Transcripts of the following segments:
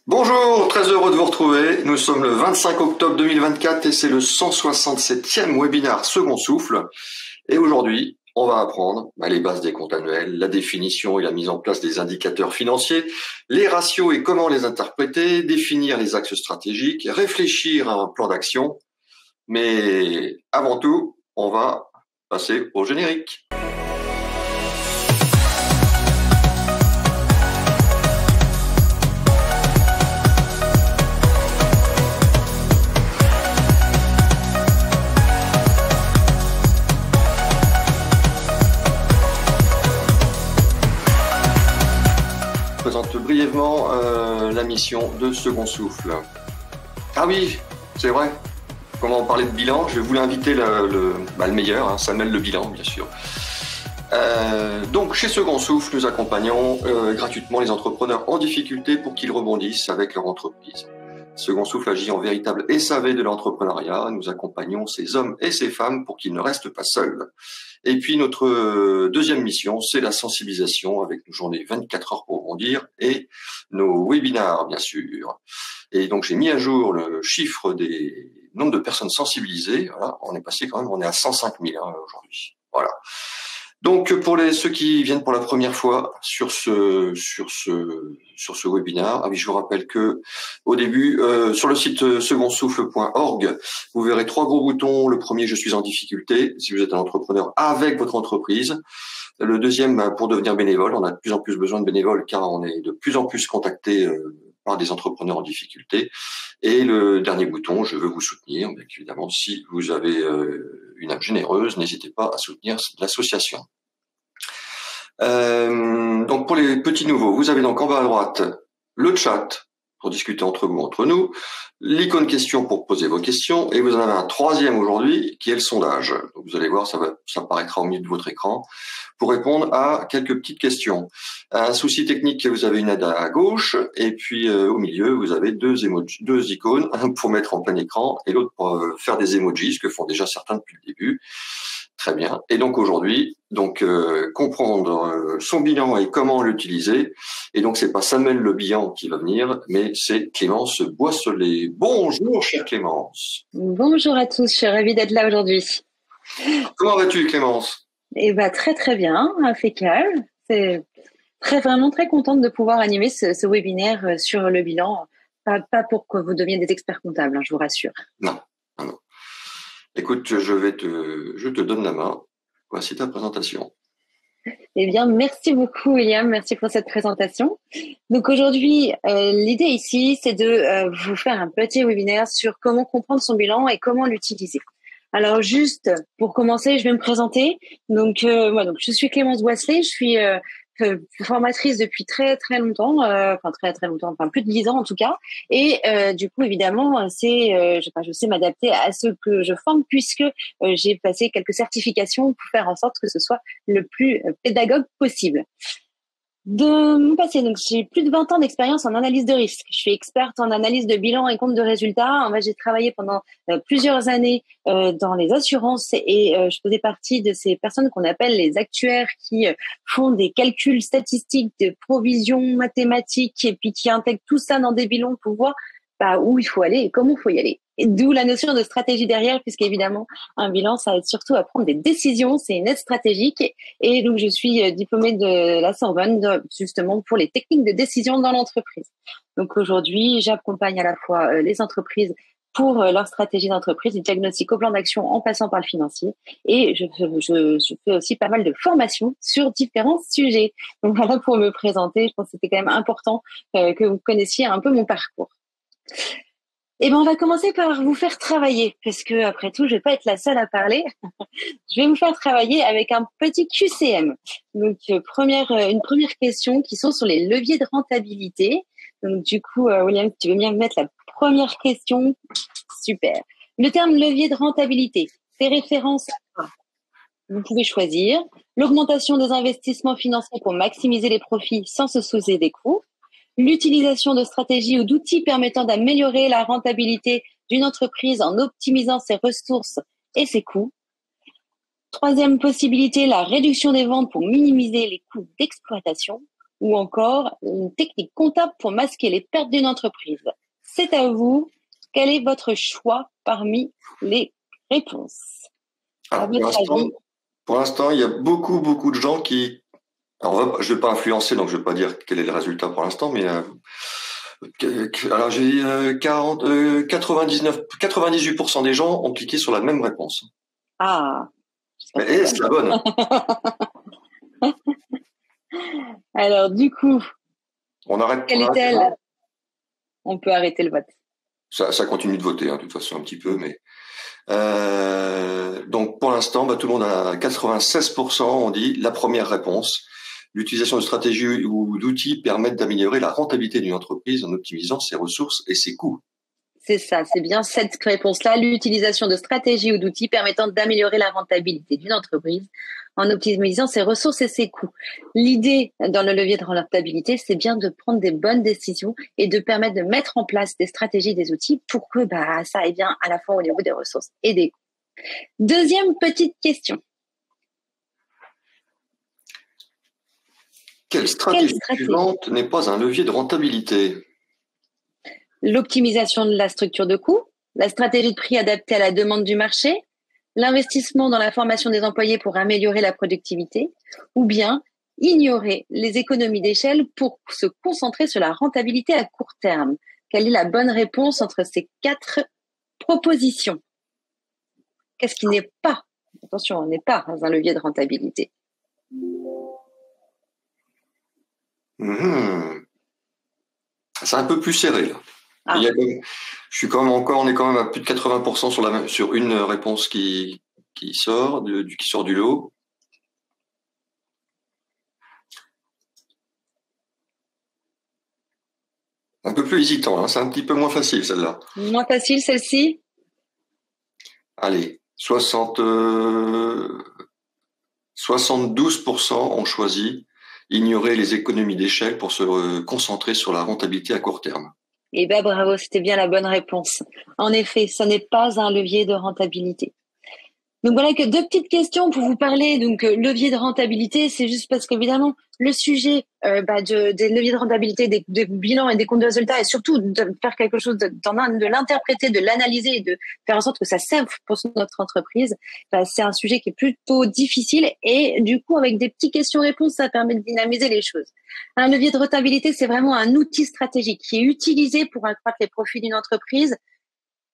Bonjour, très heureux de vous retrouver. Nous sommes le 25 octobre 2024 et c'est le 167e webinaire Second Souffle. Et aujourd'hui, on va apprendre les bases des comptes annuels, la définition et la mise en place des indicateurs financiers, les ratios et comment les interpréter, définir les axes stratégiques, réfléchir à un plan d'action. Mais avant tout, on va passer au générique. Je présente brièvement la mission de Second Souffle. Ah oui, c'est vrai. Comment on parlait de bilan, je voulais inviter le meilleur, Samuel Le Bilan, bien sûr. Donc, chez Second Souffle, nous accompagnons gratuitement les entrepreneurs en difficulté pour qu'ils rebondissent avec leur entreprise. Second Souffle agit en véritable SAV de l'entrepreneuriat. Nous accompagnons ces hommes et ces femmes pour qu'ils ne restent pas seuls. Et puis, notre deuxième mission, c'est la sensibilisation avec nos journées 24 heures pour rebondir et nos webinars, bien sûr. Et donc, j'ai mis à jour le chiffre des nombres de personnes sensibilisées. Voilà, on est passé quand même, on est à 105 000 aujourd'hui. Voilà. Donc, pour ceux qui viennent pour la première fois sur ce webinaire, je vous rappelle que au début, sur le site secondsouffle.org, vous verrez 3 gros boutons. Le premier, je suis en difficulté, si vous êtes un entrepreneur avec votre entreprise. Le deuxième, pour devenir bénévole. On a de plus en plus besoin de bénévoles car on est de plus en plus contacté par des entrepreneurs en difficulté. Et le dernier bouton, je veux vous soutenir. Bien évidemment, si vous avez une âme généreuse, n'hésitez pas à soutenir l'association. Donc pour les petits nouveaux, vous avez donc en bas à droite le chat pour discuter entre vous, entre nous, l'icône question pour poser vos questions, et vous en avez un troisième aujourd'hui qui est le sondage. Donc vous allez voir, ça apparaîtra au milieu de votre écran pour répondre à quelques petites questions. Un souci technique, vous avez une aide à gauche, et puis au milieu, vous avez deux icônes, un pour mettre en plein écran et l'autre pour faire des emojis, ce que font déjà certains depuis le début. Très bien. Et donc aujourd'hui, comprendre son bilan et comment l'utiliser. Et donc c'est pas Samuel Le Bihan qui va venir, mais c'est Clémence Boisselet. Bonjour, chère Clémence. Bonjour à tous, je suis ravie d'être là aujourd'hui. Comment vas-tu, Clémence? Eh ben très très bien, impeccable. C'est vraiment très contente de pouvoir animer ce webinaire sur le bilan. Pas pour que vous deveniez des experts comptables, je vous rassure. Non. Écoute, je te donne la main. Voici ta présentation. Eh bien, merci beaucoup, William. Merci pour cette présentation. Donc aujourd'hui, l'idée ici, c'est de vous faire un petit webinaire sur comment comprendre son bilan et comment l'utiliser. Alors juste pour commencer, je vais me présenter. Donc je suis Clémence Boisselet, je suis formatrice depuis très très longtemps, plus de 10 ans en tout cas. Et du coup évidemment, je sais m'adapter à ce que je forme puisque j'ai passé quelques certifications pour faire en sorte que ce soit le plus pédagogue possible. De mon passé, donc j'ai plus de 20 ans d'expérience en analyse de risque. Je suis experte en analyse de bilan et compte de résultats. J'ai travaillé pendant plusieurs années dans les assurances et je faisais partie de ces personnes qu'on appelle les actuaires qui font des calculs statistiques de provisions mathématiques et puis qui intègrent tout ça dans des bilans pour voir où il faut aller et comment il faut y aller. Et d'où la notion de stratégie derrière, puisqu'évidemment, un bilan, ça aide surtout à prendre des décisions, c'est une aide stratégique. Et donc, je suis diplômée de la Sorbonne, justement, pour les techniques de décision dans l'entreprise. Donc, aujourd'hui, j'accompagne à la fois les entreprises pour leur stratégie d'entreprise, du diagnostic au plan d'action en passant par le financier. Et je fais aussi pas mal de formations sur différents sujets. Donc, voilà pour me présenter. Je pense que c'était quand même important que vous connaissiez un peu mon parcours. Eh ben, on va commencer par vous faire travailler, parce que après tout, je vais pas être la seule à parler. Je vais vous faire travailler avec un petit QCM. Donc, une première question qui sont sur les leviers de rentabilité. Donc, du coup, William, tu veux bien me mettre la première question? Super. Le terme levier de rentabilité fait référence à quoi? Vous pouvez choisir l'augmentation des investissements financiers pour maximiser les profits sans se soucier des coûts, l'utilisation de stratégies ou d'outils permettant d'améliorer la rentabilité d'une entreprise en optimisant ses ressources et ses coûts. Troisième possibilité, la réduction des ventes pour minimiser les coûts d'exploitation. ou encore une technique comptable pour masquer les pertes d'une entreprise. C'est à vous. Quel est votre choix parmi les réponses? Alors, pour l'instant, il y a beaucoup de gens qui... Alors, je ne vais pas influencer, donc je ne vais pas dire quel est le résultat pour l'instant, mais alors j'ai dit 98% des gens ont cliqué sur la même réponse. Ah, et c'est la bonne. Alors, du coup, on arrête. Quelle est-elle? On peut arrêter le vote. Ça continue de voter, hein, de toute façon, un petit peu, mais donc pour l'instant, tout le monde a 96% ont dit la première réponse. L'utilisation de stratégies ou d'outils permettent d'améliorer la rentabilité d'une entreprise en optimisant ses ressources et ses coûts. C'est ça, c'est bien cette réponse-là. L'utilisation de stratégies ou d'outils permettant d'améliorer la rentabilité d'une entreprise en optimisant ses ressources et ses coûts. L'idée dans le levier de rentabilité, c'est bien de prendre des bonnes décisions et de permettre de mettre en place des stratégies, des outils pour que ça aille bien à la fois au niveau des ressources et des coûts. Deuxième petite question. Quelle stratégie suivante n'est pas un levier de rentabilité? L'optimisation de la structure de coûts, la stratégie de prix adaptée à la demande du marché, l'investissement dans la formation des employés pour améliorer la productivité, ou bien ignorer les économies d'échelle pour se concentrer sur la rentabilité à court terme. Quelle est la bonne réponse entre ces 4 propositions? Qu'est-ce qui n'est pas, attention, on n'est pas un levier de rentabilité? C'est un peu plus serré là. Ah. On est quand même à plus de 80% sur une réponse qui sort du lot. Un peu plus hésitant, hein, c'est un petit peu moins facile celle-là. Moins facile celle-ci? Allez, 72% ont choisi ignorer les économies d'échelle pour se concentrer sur la rentabilité à court terme. Eh bien, bravo, c'était bien la bonne réponse. En effet, ce n'est pas un levier de rentabilité. Donc voilà que 2 petites questions pour vous parler. Donc levier de rentabilité, c'est juste parce qu'évidemment le sujet des leviers de rentabilité, des bilans et des comptes de résultats, et surtout de faire quelque chose, de l'interpréter, de l'analyser et de faire en sorte que ça serve pour notre entreprise, c'est un sujet qui est plutôt difficile. Et du coup, avec des petites questions-réponses, ça permet de dynamiser les choses. Un levier de rentabilité, c'est vraiment un outil stratégique qui est utilisé pour accroître les profits d'une entreprise.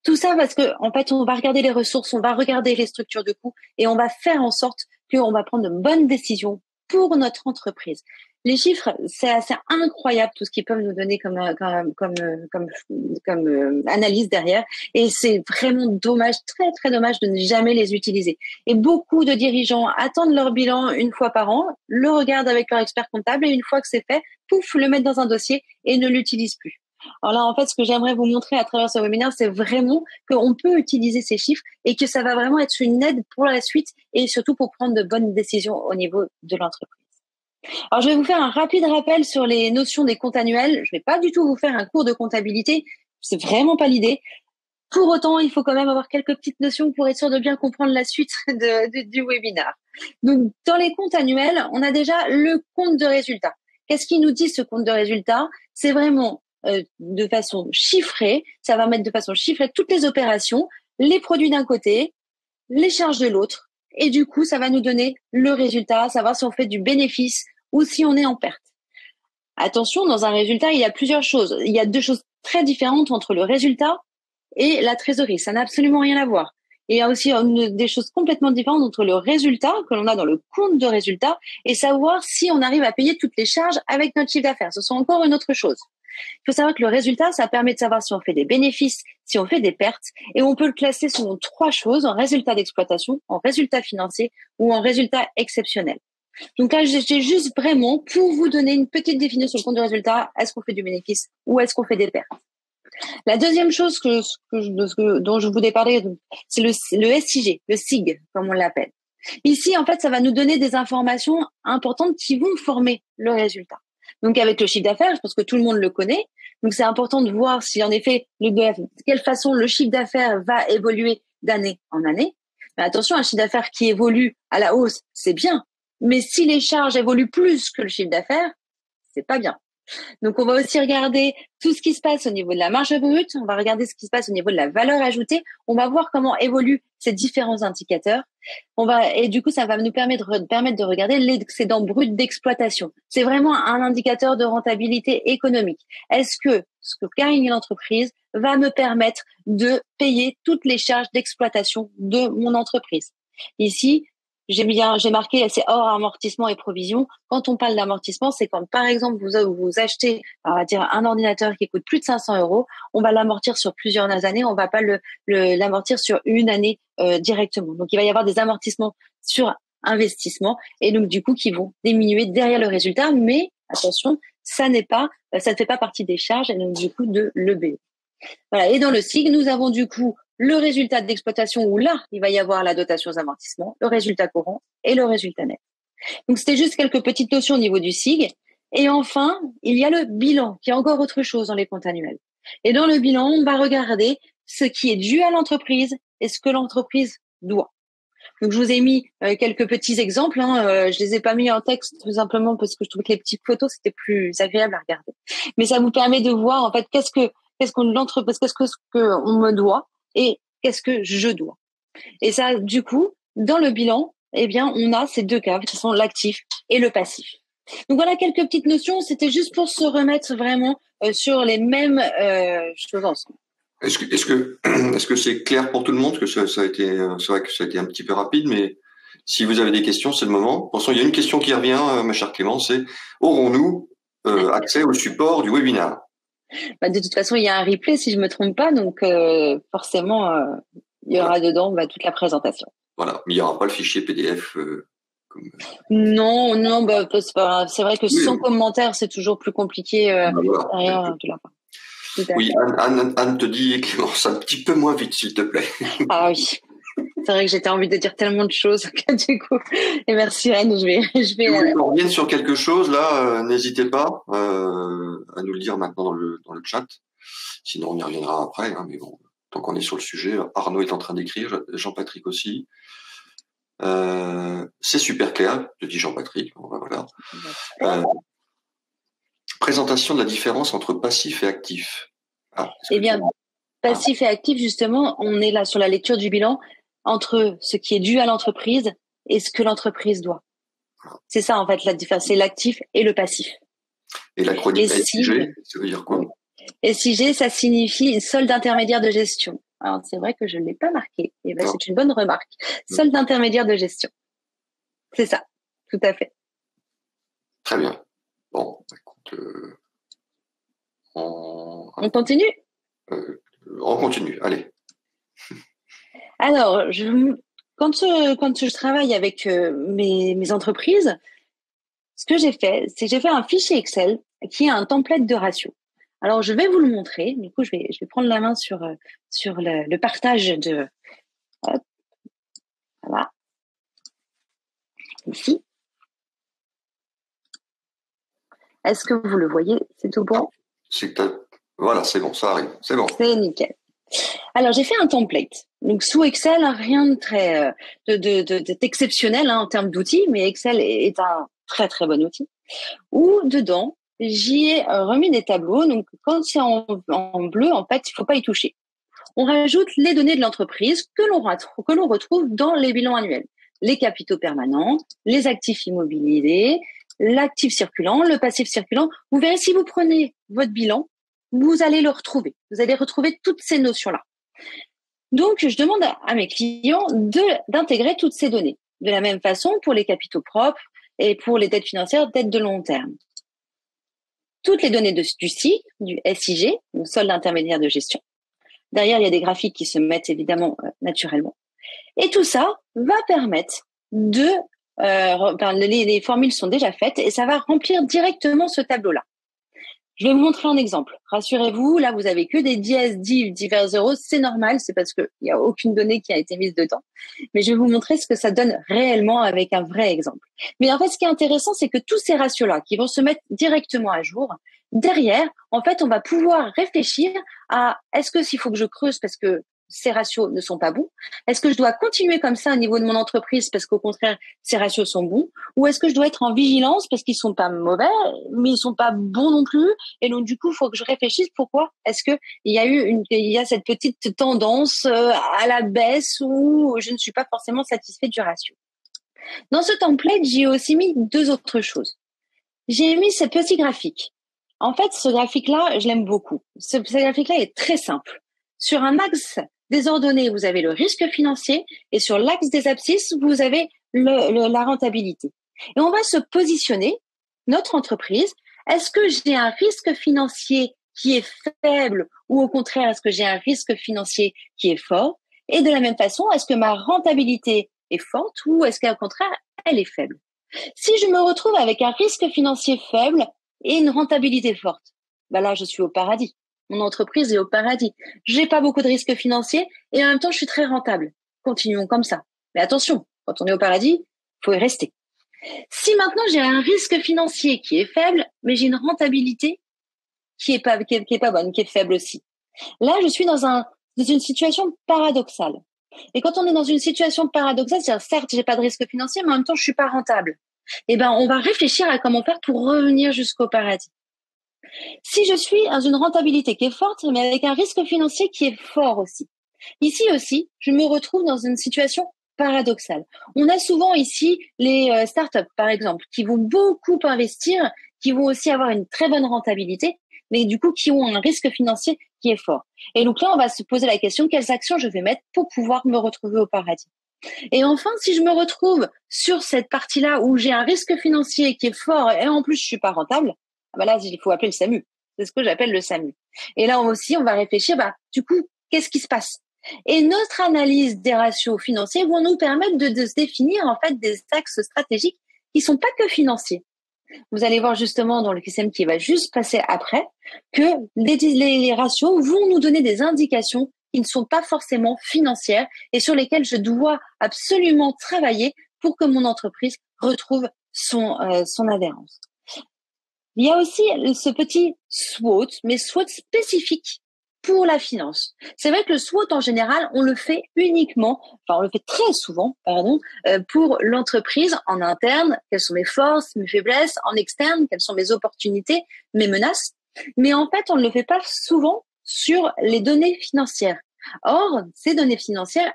Tout ça parce que, en fait, on va regarder les ressources, on va regarder les structures de coûts et on va faire en sorte qu'on va prendre de bonnes décisions pour notre entreprise. Les chiffres, c'est assez incroyable tout ce qu'ils peuvent nous donner comme analyse derrière. Et c'est vraiment dommage, très, très dommage de ne jamais les utiliser. Et beaucoup de dirigeants attendent leur bilan une fois par an, le regardent avec leur expert comptable et une fois que c'est fait, pouf, le mettent dans un dossier et ne l'utilisent plus. Alors là, en fait, ce que j'aimerais vous montrer à travers ce webinaire, c'est vraiment qu'on peut utiliser ces chiffres et que ça va vraiment être une aide pour la suite et surtout pour prendre de bonnes décisions au niveau de l'entreprise. Alors, je vais vous faire un rapide rappel sur les notions des comptes annuels. Je vais pas du tout vous faire un cours de comptabilité. C'est vraiment pas l'idée. Pour autant, il faut quand même avoir quelques petites notions pour être sûr de bien comprendre la suite du webinaire. Donc, dans les comptes annuels, on a déjà le compte de résultat. Qu'est-ce qui nous dit ce compte de résultat? C'est vraiment de façon chiffrée, ça va mettre de façon chiffrée toutes les opérations, les produits d'un côté, les charges de l'autre, et du coup, ça va nous donner le résultat, savoir si on fait du bénéfice ou si on est en perte. Attention, dans un résultat, il y a plusieurs choses. Il y a 2 choses très différentes entre le résultat et la trésorerie. Ça n'a absolument rien à voir. Et il y a aussi des choses complètement différentes entre le résultat que l'on a dans le compte de résultat et savoir si on arrive à payer toutes les charges avec notre chiffre d'affaires. Ce sont encore une autre chose. Il faut savoir que le résultat, ça permet de savoir si on fait des bénéfices, si on fait des pertes, et on peut le classer selon 3 choses, en résultat d'exploitation, en résultat financier ou en résultat exceptionnel. Donc là, j'ai juste vraiment pour vous donner une petite définition du compte de résultat, est-ce qu'on fait du bénéfice ou est-ce qu'on fait des pertes? La deuxième chose dont je voulais parler, c'est le SIG, le SIG, comme on l'appelle. Ici, en fait, ça va nous donner des informations importantes qui vont former le résultat. Donc, avec le chiffre d'affaires, je pense que tout le monde le connaît. Donc, c'est important de voir si, en effet, de quelle façon le chiffre d'affaires va évoluer d'année en année. Mais attention, un chiffre d'affaires qui évolue à la hausse, c'est bien. Mais si les charges évoluent plus que le chiffre d'affaires, c'est pas bien. Donc, on va aussi regarder tout ce qui se passe au niveau de la marge brute. On va regarder ce qui se passe au niveau de la valeur ajoutée. On va voir comment évoluent ces différents indicateurs. Et du coup, ça va nous permettre de regarder l'excédent brut d'exploitation. C'est vraiment un indicateur de rentabilité économique. Est-ce que ce que gagne l'entreprise va me permettre de payer toutes les charges d'exploitation de mon entreprise? Ici, j'ai marqué, c'est hors amortissement et provision. Quand on parle d'amortissement, c'est quand, par exemple, vous achetez, on va dire, un ordinateur qui coûte plus de 500 euros, on va l'amortir sur plusieurs années, on va pas l'amortir sur une année directement. Donc, il va y avoir des amortissements sur investissement et donc, du coup, qui vont diminuer derrière le résultat. Mais attention, ça ne fait pas partie des charges et donc, du coup, de l'EBE. Voilà. Et dans le SIG, nous avons du coup le résultat d'exploitation où là, il va y avoir la dotation aux amortissements, le résultat courant et le résultat net. Donc, c'était juste quelques petites notions au niveau du SIG. Et enfin, il y a le bilan, qui est encore autre chose dans les comptes annuels. Et dans le bilan, on va regarder ce qui est dû à l'entreprise et ce que l'entreprise doit. Donc, je vous ai mis quelques petits exemples. Je les ai pas mis en texte tout simplement parce que je trouvais que les petites photos, c'était plus agréable à regarder. Mais ça vous permet de voir, en fait, qu'est-ce que on me doit et qu'est-ce que je dois. Et ça, du coup, dans le bilan, eh bien, on a ces deux cas, qui sont l'actif et le passif. Donc voilà quelques petites notions. C'était juste pour se remettre vraiment sur les mêmes choses ensemble. Est-ce que c'est clair pour tout le monde? Que ça a été, c'est vrai que ça a été un petit peu rapide, mais si vous avez des questions, c'est le moment. De toute façon, il y a une question qui revient, ma chère Clémence, c'est aurons-nous accès au support du webinaire? De toute façon, il y a un replay si je me trompe pas, donc forcément, il y aura dedans toute la présentation. Voilà, mais il n'y aura pas le fichier PDF. Non, c'est vrai que sans commentaire, c'est toujours plus compliqué derrière de la part. Oui, Anne te dit, Clémence, un petit peu moins vite, s'il te plaît. Ah oui, c'est vrai que j'étais envie de dire tellement de choses que du coup, et merci Anne, je vais. Si vous voulez qu'on revienne sur quelque chose, là, n'hésitez pas à nous le dire maintenant dans le chat. Sinon, on y reviendra après. Mais bon, tant qu'on est sur le sujet, Arnaud est en train d'écrire, Jean-Patrick aussi. C'est super clair, te dit Jean-Patrick. Bon, voilà. Présentation de la différence entre passif et actif. Eh bien, passif et actif, justement, on est là sur la lecture du bilan entre ce qui est dû à l'entreprise et ce que l'entreprise doit. C'est ça, en fait, la différence. C'est l'actif et le passif. Et l'acronyme SIG, ça veut dire quoi? SIG, ça signifie solde intermédiaire de gestion. Alors, c'est vrai que je ne l'ai pas marqué. Et ben, c'est une bonne remarque. Solde intermédiaire de gestion. C'est ça. Tout à fait. Très bien. Bon, écoute, on continue? On continue, allez. Alors, quand je travaille avec mes entreprises, ce que j'ai fait, c'est que j'ai fait un fichier Excel qui a un template de ratio. Alors, je vais vous le montrer. Du coup, je vais prendre la main sur le partage de... Hop, voilà. Ici. Est-ce que vous le voyez? C'est tout bon? Voilà, c'est bon, ça arrive. C'est bon. C'est nickel. Alors, j'ai fait un template. Donc, sous Excel, rien de très d'exceptionnel en termes d'outils, mais Excel est un très, très bon outil. Où, dedans, j'y ai remis des tableaux. Donc, quand c'est en bleu, en fait, il faut pas y toucher. On rajoute les données de l'entreprise que l'on retrouve dans les bilans annuels. Les capitaux permanents, les actifs immobiliers, l'actif circulant, le passif circulant. Vous verrez, si vous prenez votre bilan, vous allez le retrouver. Vous allez retrouver toutes ces notions-là. Donc, je demande à mes clients d'intégrer toutes ces données. De la même façon pour les capitaux propres et pour les dettes financières, dettes de long terme. Toutes les données du SIG, du SIG, le solde intermédiaire de gestion. Derrière, il y a des graphiques qui se mettent évidemment naturellement. Et tout ça va permettre les formules sont déjà faites et ça va remplir directement ce tableau-là. Je vais vous montrer un exemple. Rassurez-vous, là, vous avez que des dièses, divers zéros. C'est normal, c'est parce qu'il n'y a aucune donnée qui a été mise dedans. Mais je vais vous montrer ce que ça donne réellement avec un vrai exemple. Mais en fait, ce qui est intéressant, c'est que tous ces ratios-là qui vont se mettre directement à jour, derrière, en fait, on va pouvoir réfléchir à est-ce que s'il faut que je creuse parce que ces ratios ne sont pas bons? Est-ce que je dois continuer comme ça au niveau de mon entreprise parce qu'au contraire, ces ratios sont bons? Ou est-ce que je dois être en vigilance parce qu'ils sont pas mauvais, mais ils sont pas bons non plus? Et donc, du coup, il faut que je réfléchisse pourquoi est-ce que il y a cette petite tendance à la baisse où je ne suis pas forcément satisfait du ratio. Dans ce template, j'ai aussi mis deux autres choses. J'ai mis ce petit graphique. En fait, ce graphique-là, je l'aime beaucoup. Ce graphique-là est très simple. Sur un axe des ordonnées, vous avez le risque financier et sur l'axe des abscisses, vous avez la rentabilité. Et on va se positionner, notre entreprise, est-ce que j'ai un risque financier qui est faible ou au contraire, est-ce que j'ai un risque financier qui est fort? Et de la même façon, est-ce que ma rentabilité est forte ou est-ce qu'au contraire, elle est faible? Si je me retrouve avec un risque financier faible et une rentabilité forte, ben là, je suis au paradis. Mon entreprise est au paradis. J'ai pas beaucoup de risques financiers et en même temps, je suis très rentable. Continuons comme ça. Mais attention, quand on est au paradis, faut y rester. Si maintenant j'ai un risque financier qui est faible, mais j'ai une rentabilité qui est pas bonne, qui est faible aussi. Là, je suis dans une situation paradoxale. Et quand on est dans une situation paradoxale, c'est-à-dire certes, j'ai pas de risque financier, mais en même temps, je suis pas rentable. Eh ben, on va réfléchir à comment faire pour revenir jusqu'au paradis. Si je suis dans une rentabilité qui est forte, mais avec un risque financier qui est fort aussi. Ici aussi, je me retrouve dans une situation paradoxale. On a souvent ici les startups, par exemple, qui vont beaucoup investir, qui vont aussi avoir une très bonne rentabilité, mais du coup, qui ont un risque financier qui est fort. Et donc là, on va se poser la question, quelles actions je vais mettre pour pouvoir me retrouver au paradis? Et enfin, si je me retrouve sur cette partie-là où j'ai un risque financier qui est fort et en plus je suis pas rentable, ah bah là, il faut appeler le SAMU. C'est ce que j'appelle le SAMU. Et là aussi, on va réfléchir, du coup, qu'est-ce qui se passe? Et notre analyse des ratios financiers vont nous permettre de se définir en fait des axes stratégiques qui sont pas que financiers. Vous allez voir justement dans le QCM qui va juste passer après que les ratios vont nous donner des indications qui ne sont pas forcément financières et sur lesquelles je dois absolument travailler pour que mon entreprise retrouve son adhérence. Il y a aussi ce petit SWOT, mais SWOT spécifique pour la finance. C'est vrai que le SWOT en général, on le fait très souvent, pour l'entreprise en interne. Quelles sont mes forces, mes faiblesses? En externe, quelles sont mes opportunités, mes menaces? Mais en fait, on ne le fait pas souvent sur les données financières. Or, ces données financières,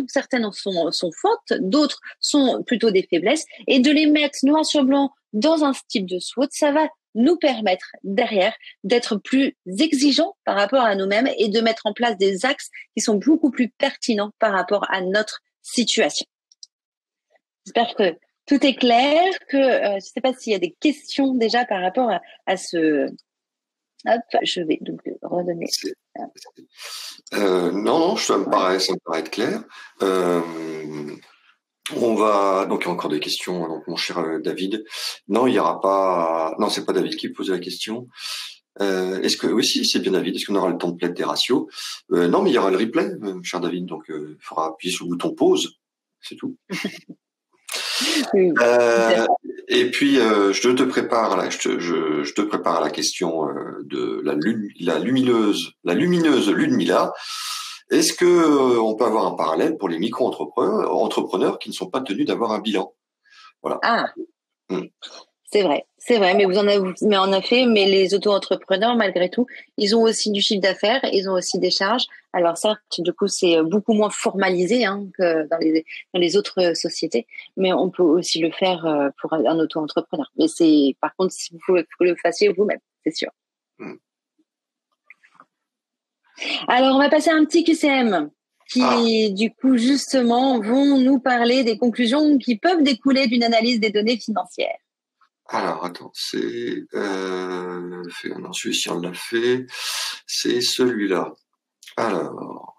certaines sont fortes, d'autres sont plutôt des faiblesses, et de les mettre noir sur blanc dans un type de SWOT, ça va nous permettre derrière d'être plus exigeants par rapport à nous-mêmes et de mettre en place des axes qui sont beaucoup plus pertinents par rapport à notre situation. J'espère que tout est clair, que je ne sais pas s'il y a des questions déjà par rapport à ce... Hop, je vais donc redonner. Non, ça me paraît être clair. On va donc il y a encore des questions, donc mon cher David. Non, il y aura pas. Non, c'est pas David qui posait la question. Est-ce que oui, si c'est bien David. Est-ce qu'on aura le template des ratios? Non, mais il y aura le replay, cher David. Donc il faudra appuyer sur le bouton pause, c'est tout. Et puis je te prépare à la question de la lumineuse Ludmilla. Est-ce que on peut avoir un parallèle pour les micro-entrepreneurs qui ne sont pas tenus d'avoir un bilan? Voilà. Ah, c'est vrai, mais mais en effet, mais les auto-entrepreneurs, malgré tout, ils ont aussi du chiffre d'affaires, ils ont aussi des charges. Alors certes, du coup, c'est beaucoup moins formalisé que dans les autres sociétés, mais on peut aussi le faire pour un auto-entrepreneur. Mais par contre, si vous le fassiez vous-même, c'est sûr. Alors, on va passer à un petit QCM qui, du coup, justement, vont nous parler des conclusions qui peuvent découler d'une analyse des données financières. Alors, attends, c'est... non, celui-ci, on l'a fait. C'est celui-là. Alors,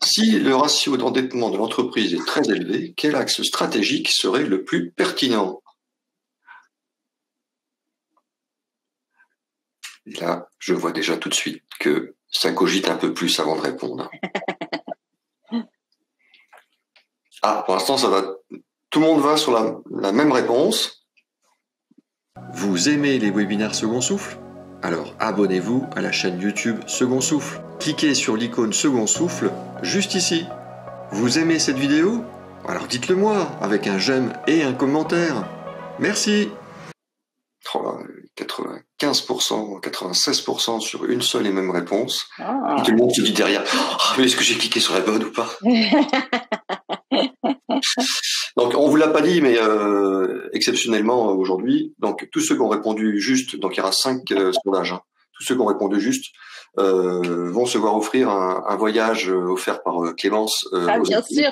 si le ratio d'endettement de l'entreprise est très élevé, quel axe stratégique serait le plus pertinent? Et là, je vois déjà tout de suite que ça cogite un peu plus avant de répondre. Ah, pour l'instant, ça va. Tout le monde va sur la même réponse. Vous aimez les webinaires Second Souffle? Alors abonnez-vous à la chaîne YouTube Second Souffle. Cliquez sur l'icône Second Souffle juste ici. Vous aimez cette vidéo? Alors dites-le moi avec un j'aime et un commentaire. Merci. Oh là, 95%, 96% sur une seule et même réponse. Et tout le monde se dit derrière, mais est-ce que j'ai cliqué sur la bonne ou pas? Donc on vous l'a pas dit, mais exceptionnellement aujourd'hui, donc tous ceux qui ont répondu juste, donc il y aura 5 sondages, hein, tous ceux qui ont répondu juste vont se voir offrir un voyage offert par Clémence. Bien sûr.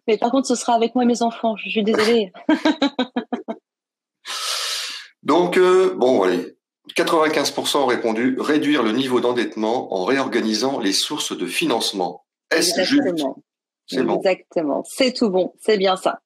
Mais par contre, ce sera avec moi et mes enfants. Je suis désolée. Donc bon, allez. 95% ont répondu réduire le niveau d'endettement en réorganisant les sources de financement. Est-ce juste? C'est bon. Exactement. C'est tout bon. C'est bien ça.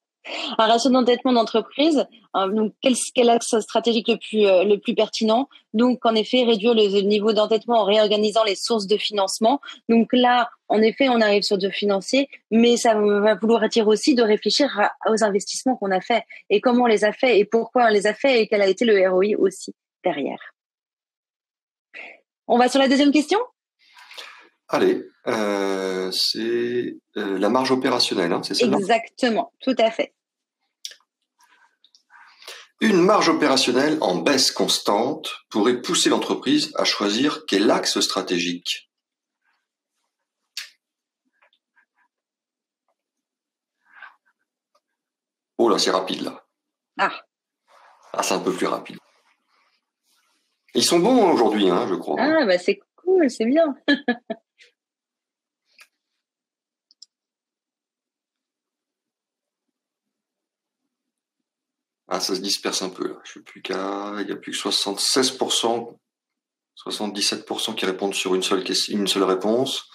Un ratio d'endettement d'entreprise, donc quel axe stratégique le plus pertinent? Donc en effet, réduire le niveau d'endettement en réorganisant les sources de financement. Donc là, en effet, on arrive sur du financier, mais ça va vouloir dire aussi de réfléchir aux investissements qu'on a fait et comment on les a fait et pourquoi on les a fait et quel a été le ROI aussi derrière. On va sur la deuxième question? Allez, c'est la marge opérationnelle, hein, c'est ça? Exactement, tout à fait. Une marge opérationnelle en baisse constante pourrait pousser l'entreprise à choisir quel axe stratégique. Oh là, c'est rapide là. Ah, c'est un peu plus rapide. Ils sont bons aujourd'hui, hein, je crois. Ah, bah c'est cool, c'est bien. Ah, ça se disperse un peu là. Il n'y a plus que 76%, 77% qui répondent sur une seule réponse.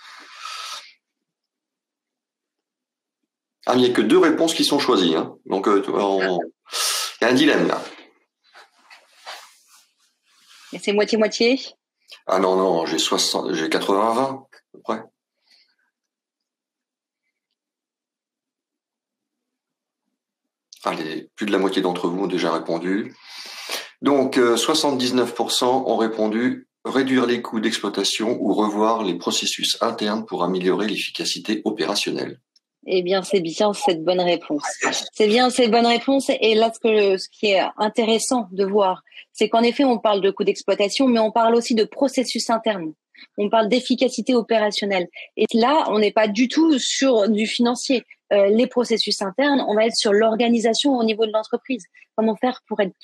Ah, il n'y a que 2 réponses qui sont choisies, hein. Donc, il y a un dilemme là. Et c'est moitié-moitié? Ah non, j'ai 80-20 à peu près. Allez, plus de la moitié d'entre vous ont déjà répondu. Donc, 79% ont répondu réduire les coûts d'exploitation ou revoir les processus internes pour améliorer l'efficacité opérationnelle. Eh bien, c'est bien cette bonne réponse. C'est bien cette bonne réponse. Et là, ce qui est intéressant de voir, c'est qu'en effet, on parle de coûts d'exploitation, mais on parle aussi de processus internes. On parle d'efficacité opérationnelle. Et là, on n'est pas du tout sur du financier. Les processus internes, on va être sur l'organisation au niveau de l'entreprise. Comment faire pour être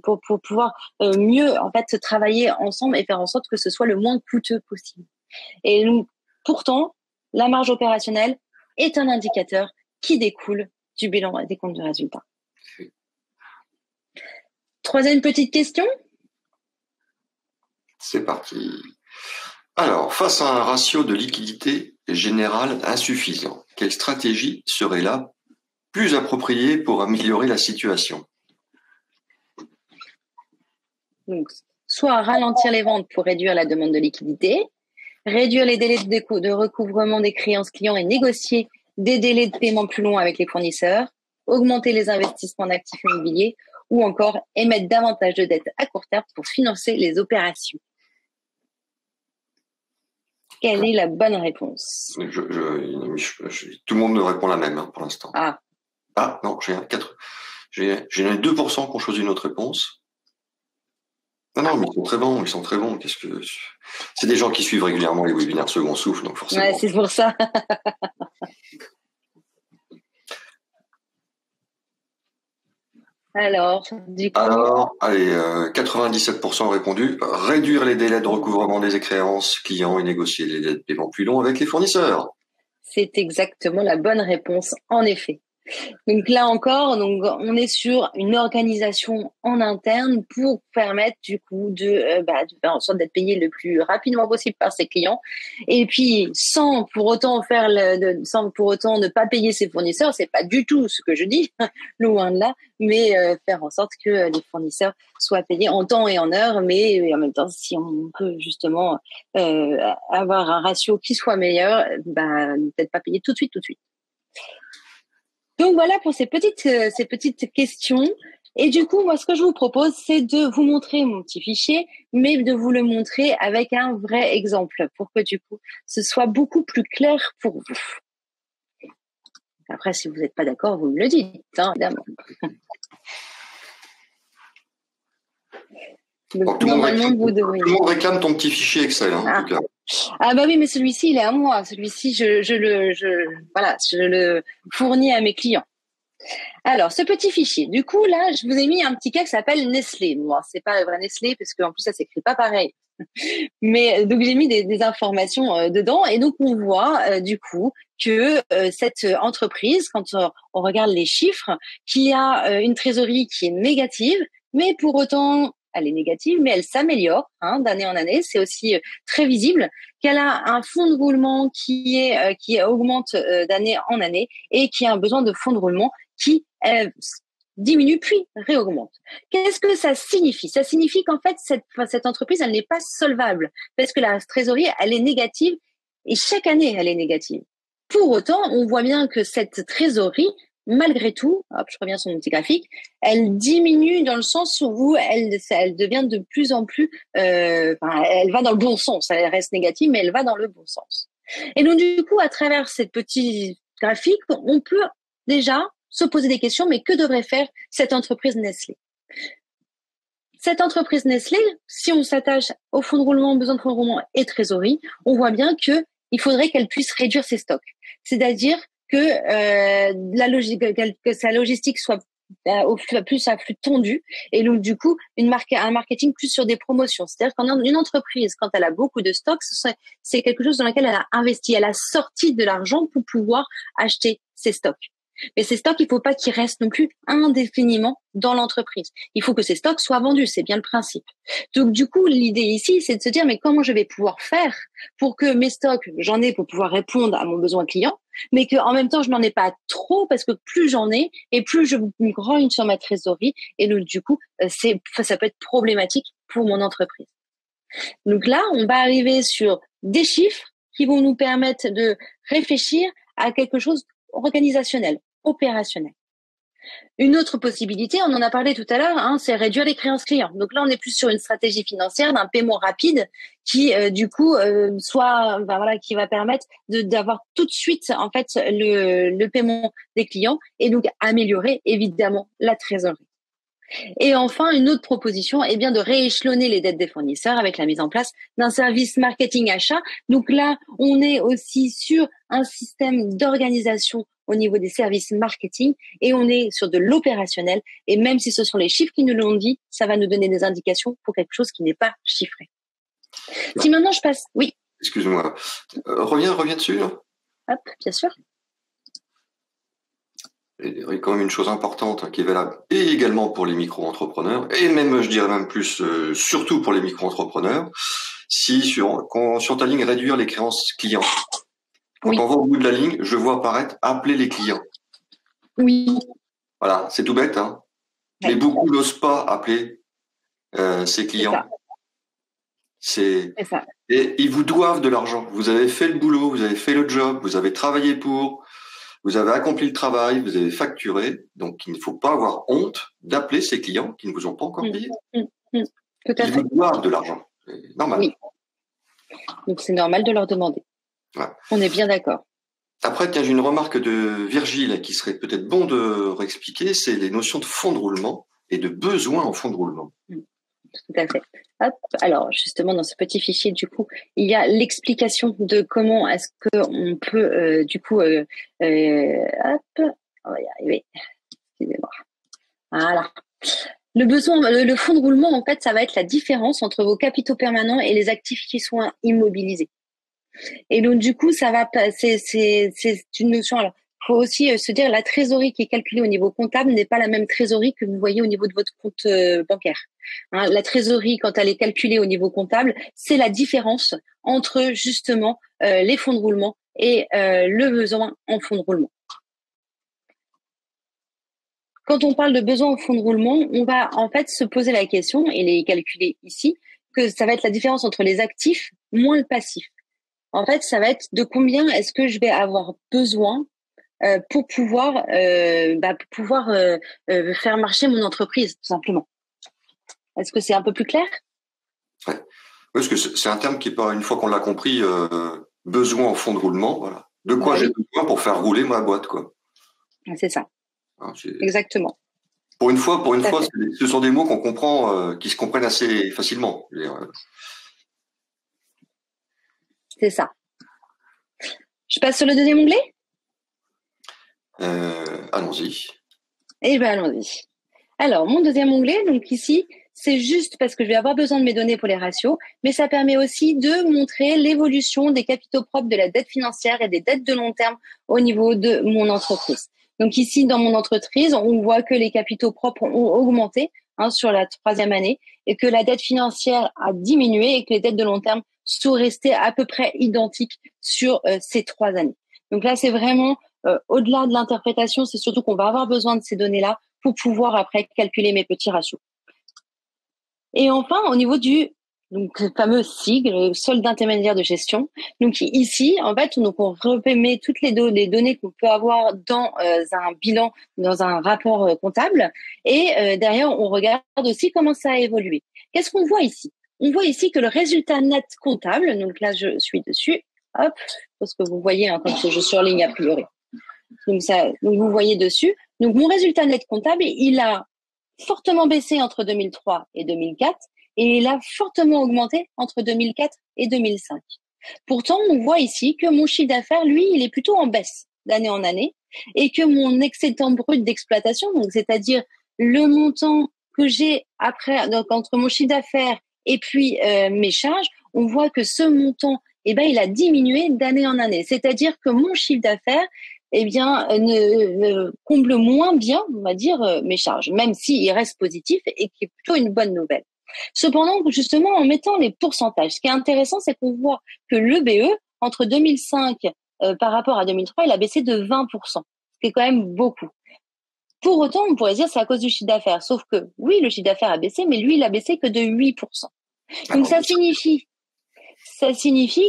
pour pouvoir mieux en fait travailler ensemble et faire en sorte que ce soit le moins coûteux possible. Et donc, pourtant, la marge opérationnelle est un indicateur qui découle du bilan et des comptes de résultats. Troisième petite question. C'est parti. Alors, face à un ratio de liquidité général insuffisant, quelle stratégie serait là plus appropriée pour améliorer la situation? Donc, soit ralentir les ventes pour réduire la demande de liquidité, réduire les délais de recouvrement des créances clients et négocier des délais de paiement plus longs avec les fournisseurs, augmenter les investissements d'actifs immobiliers ou encore émettre davantage de dettes à court terme pour financer les opérations. Quelle est la bonne réponse? Tout le monde me répond la même, hein, pour l'instant. Ah non, j'ai 2% qui ont choisi une autre réponse. Non, mais ils sont très bons. C'est des gens qui suivent régulièrement les webinaires Second Souffle, donc forcément. Ouais, c'est pour ça. Alors, du coup. Allez, 97% ont répondu réduire les délais de recouvrement des créances clients et négocier les délais de paiement plus longs avec les fournisseurs. C'est exactement la bonne réponse, en effet. Donc là encore, donc on est sur une organisation en interne pour permettre du coup de faire en sorte d'être payé le plus rapidement possible par ses clients, et puis sans pour autant ne pas payer ses fournisseurs. C'est pas du tout ce que je dis, loin de là, mais faire en sorte que les fournisseurs soient payés en temps et en heure, mais en même temps, si on peut justement avoir un ratio qui soit meilleur, peut-être pas payer tout de suite. Donc voilà pour ces petites questions. Et du coup, moi, ce que je vous propose, c'est de vous montrer mon petit fichier, mais de vous le montrer avec un vrai exemple pour que du coup, ce soit beaucoup plus clair pour vous. Après, si vous n'êtes pas d'accord, vous me le dites, hein, évidemment. Donc, Tout normalement, vous devriez. Le monde réclame ton petit fichier Excel, hein, en tout cas. Ah bah oui, mais celui-ci, il est à moi. Celui-ci, je le fournis à mes clients. Alors, ce petit fichier, du coup, là, je vous ai mis un petit cas qui s'appelle Nestlé. Bon, c'est pas le vrai Nestlé, parce qu'en plus, ça s'écrit pas pareil. Mais donc, j'ai mis des informations dedans. Et donc, on voit, du coup, que cette entreprise, quand on regarde les chiffres, qu'il y a une trésorerie qui est négative, mais pour autant, elle est négative, mais elle s'améliore d'année en année. C'est aussi très visible qu'elle a un fonds de roulement qui augmente d'année en année et qui a un besoin de fonds de roulement qui diminue puis réaugmente. Qu'est-ce que ça signifie? Ça signifie qu'en fait, cette entreprise, elle n'est pas solvable parce que la trésorerie, elle est négative et chaque année, elle est négative. Pour autant, on voit bien que cette trésorerie, malgré tout, hop, je reviens sur mon petit graphique, elle diminue dans le sens où elle devient de plus en plus, elle va dans le bon sens. Elle reste négative, mais elle va dans le bon sens. Et donc, du coup, à travers cette petite graphique, on peut déjà se poser des questions, mais que devrait faire cette entreprise Nestlé? Cette entreprise Nestlé, si on s'attache au fonds de roulement, besoin de fonds de roulement et trésorerie, on voit bien que il faudrait qu'elle puisse réduire ses stocks. C'est-à-dire que que sa logistique soit plus à flux tendu et donc du coup un marketing plus sur des promotions. C'est-à-dire qu'une entreprise, quand elle a beaucoup de stocks, c'est quelque chose dans lequel elle a investi, elle a sorti de l'argent pour pouvoir acheter ses stocks. Mais ces stocks, il ne faut pas qu'ils restent non plus indéfiniment dans l'entreprise. Il faut que ces stocks soient vendus, c'est bien le principe. Donc du coup, l'idée ici, c'est de se dire mais comment je vais pouvoir faire pour que mes stocks, j'en ai pour pouvoir répondre à mon besoin client, mais qu'en même temps, je n'en ai pas trop parce que plus j'en ai et plus je me grogne sur ma trésorerie et donc du coup, ça peut être problématique pour mon entreprise. Donc là, on va arriver sur des chiffres qui vont nous permettre de réfléchir à quelque chose organisationnel, opérationnel. Une autre possibilité, on en a parlé tout à l'heure, c'est réduire les créances clients. Donc là, on est plus sur une stratégie financière d'un paiement rapide qui, du coup, qui va permettre d'avoir tout de suite en fait le paiement des clients et donc améliorer évidemment la trésorerie. Et enfin, une autre proposition est bien de rééchelonner les dettes des fournisseurs avec la mise en place d'un service marketing achat. Donc là, on est aussi sur un système d'organisation au niveau des services marketing et on est sur de l'opérationnel. Et même si ce sont les chiffres qui nous l'ont dit, ça va nous donner des indications pour quelque chose qui n'est pas chiffré. Si maintenant je passe, oui. Excuse-moi. Reviens dessus. Là. Hop, bien sûr. Il y a quand même une chose importante qui est valable et également pour les micro-entrepreneurs et même, je dirais même plus, surtout pour les micro-entrepreneurs. Si sur ta ligne réduire les créances clients, quand on va au bout de la ligne, je vois apparaître appeler les clients. Oui. Voilà, c'est tout bête, hein. Mais beaucoup n'osent pas appeler ses clients. C'est ça. Et ils vous doivent de l'argent. Vous avez fait le boulot, vous avez fait le job, vous avez travaillé pour. Vous avez accompli le travail, vous avez facturé, donc il ne faut pas avoir honte d'appeler ces clients qui ne vous ont pas encore payé. Tout à fait. Ils vous doivent de l'argent. C'est normal. Oui. Donc c'est normal de leur demander. Ouais. On est bien d'accord. Après, tiens, j'ai une remarque de Virgile qui serait peut-être bon de réexpliquer, c'est les notions de fonds de roulement et de besoin en fonds de roulement. Tout à fait. Hop. Alors, justement, dans ce petit fichier, du coup, il y a l'explication de comment est-ce qu'on peut, hop, on va y arriver. Excusez-moi. Voilà. Le fonds de roulement, en fait, ça va être la différence entre vos capitaux permanents et les actifs qui sont immobilisés. Et donc, du coup, c'est une notion. Alors, faut aussi se dire la trésorerie qui est calculée au niveau comptable n'est pas la même trésorerie que vous voyez au niveau de votre compte bancaire. La trésorerie, quand elle est calculée au niveau comptable, c'est la différence entre justement les fonds de roulement et le besoin en fonds de roulement. Quand on parle de besoin en fonds de roulement, on va en fait se poser la question, et les calculer ici, que ça va être la différence entre les actifs moins le passif. En fait, ça va être de combien est-ce que je vais avoir besoin pour pouvoir faire marcher mon entreprise, tout simplement. Est-ce que c'est un peu plus clair? Ouais. Parce que c'est un terme qui est pas, une fois qu'on l'a compris, besoin en fond de roulement, voilà. De quoi j'ai besoin pour faire rouler ma boîte, quoi. C'est ça. Alors, Exactement. Pour une fois, ce sont des mots qu'on comprend, qui se comprennent assez facilement. C'est ça. Je passe sur le deuxième onglet? Allons-y. Eh bien, allons-y. Alors, mon deuxième onglet, donc ici, c'est juste parce que je vais avoir besoin de mes données pour les ratios, mais ça permet aussi de montrer l'évolution des capitaux propres de la dette financière et des dettes de long terme au niveau de mon entreprise. Donc ici, dans mon entreprise, on voit que les capitaux propres ont augmenté sur la troisième année et que la dette financière a diminué et que les dettes de long terme sont restées à peu près identiques sur ces 3 années. Donc là, c'est vraiment au-delà de l'interprétation, c'est surtout qu'on va avoir besoin de ces données-là pour pouvoir après calculer mes petits ratios. Et enfin, au niveau du fameux SIG, le solde intermédiaire de gestion. Donc ici, en fait, on remet toutes les données qu'on peut avoir dans un bilan, dans un rapport comptable. Et derrière, on regarde aussi comment ça a évolué. Qu'est-ce qu'on voit ici? On voit ici que le résultat net comptable, donc là, je suis dessus, hop, parce que vous voyez, quand je surligne a priori. Donc vous voyez dessus. Donc mon résultat net comptable, il a fortement baissé entre 2003 et 2004 et il a fortement augmenté entre 2004 et 2005. Pourtant, on voit ici que mon chiffre d'affaires, lui, il est plutôt en baisse d'année en année et que mon excédent brut d'exploitation, donc c'est-à-dire le montant que j'ai après, donc entre mon chiffre d'affaires et puis mes charges, on voit que ce montant, il a diminué d'année en année. C'est-à-dire que mon chiffre d'affaires ne comble moins bien, on va dire, mes charges, même s'il reste positif et qui est plutôt une bonne nouvelle. Cependant, justement, en mettant les pourcentages, ce qui est intéressant, c'est qu'on voit que le BE, entre 2005 par rapport à 2003, il a baissé de 20%, ce qui est quand même beaucoup. Pour autant, on pourrait dire que c'est à cause du chiffre d'affaires. Sauf que, oui, le chiffre d'affaires a baissé, mais lui, il a baissé que de 8%. Donc, ça signifie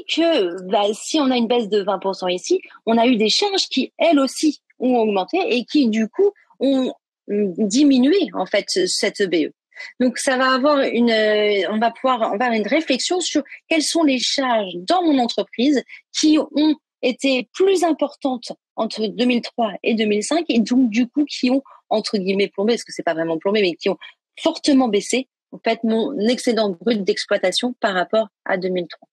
que si on a une baisse de 20% ici, on a eu des charges qui, elles aussi, ont augmenté et qui, du coup, ont diminué, en fait, cette BE. Donc, ça va avoir on va pouvoir avoir une réflexion sur quelles sont les charges dans mon entreprise qui ont été plus importantes entre 2003 et 2005 et donc, du coup, qui ont, entre guillemets, plombé, parce que c'est pas vraiment plombé, mais qui ont fortement baissé, en fait, mon excédent brut d'exploitation par rapport à 2003.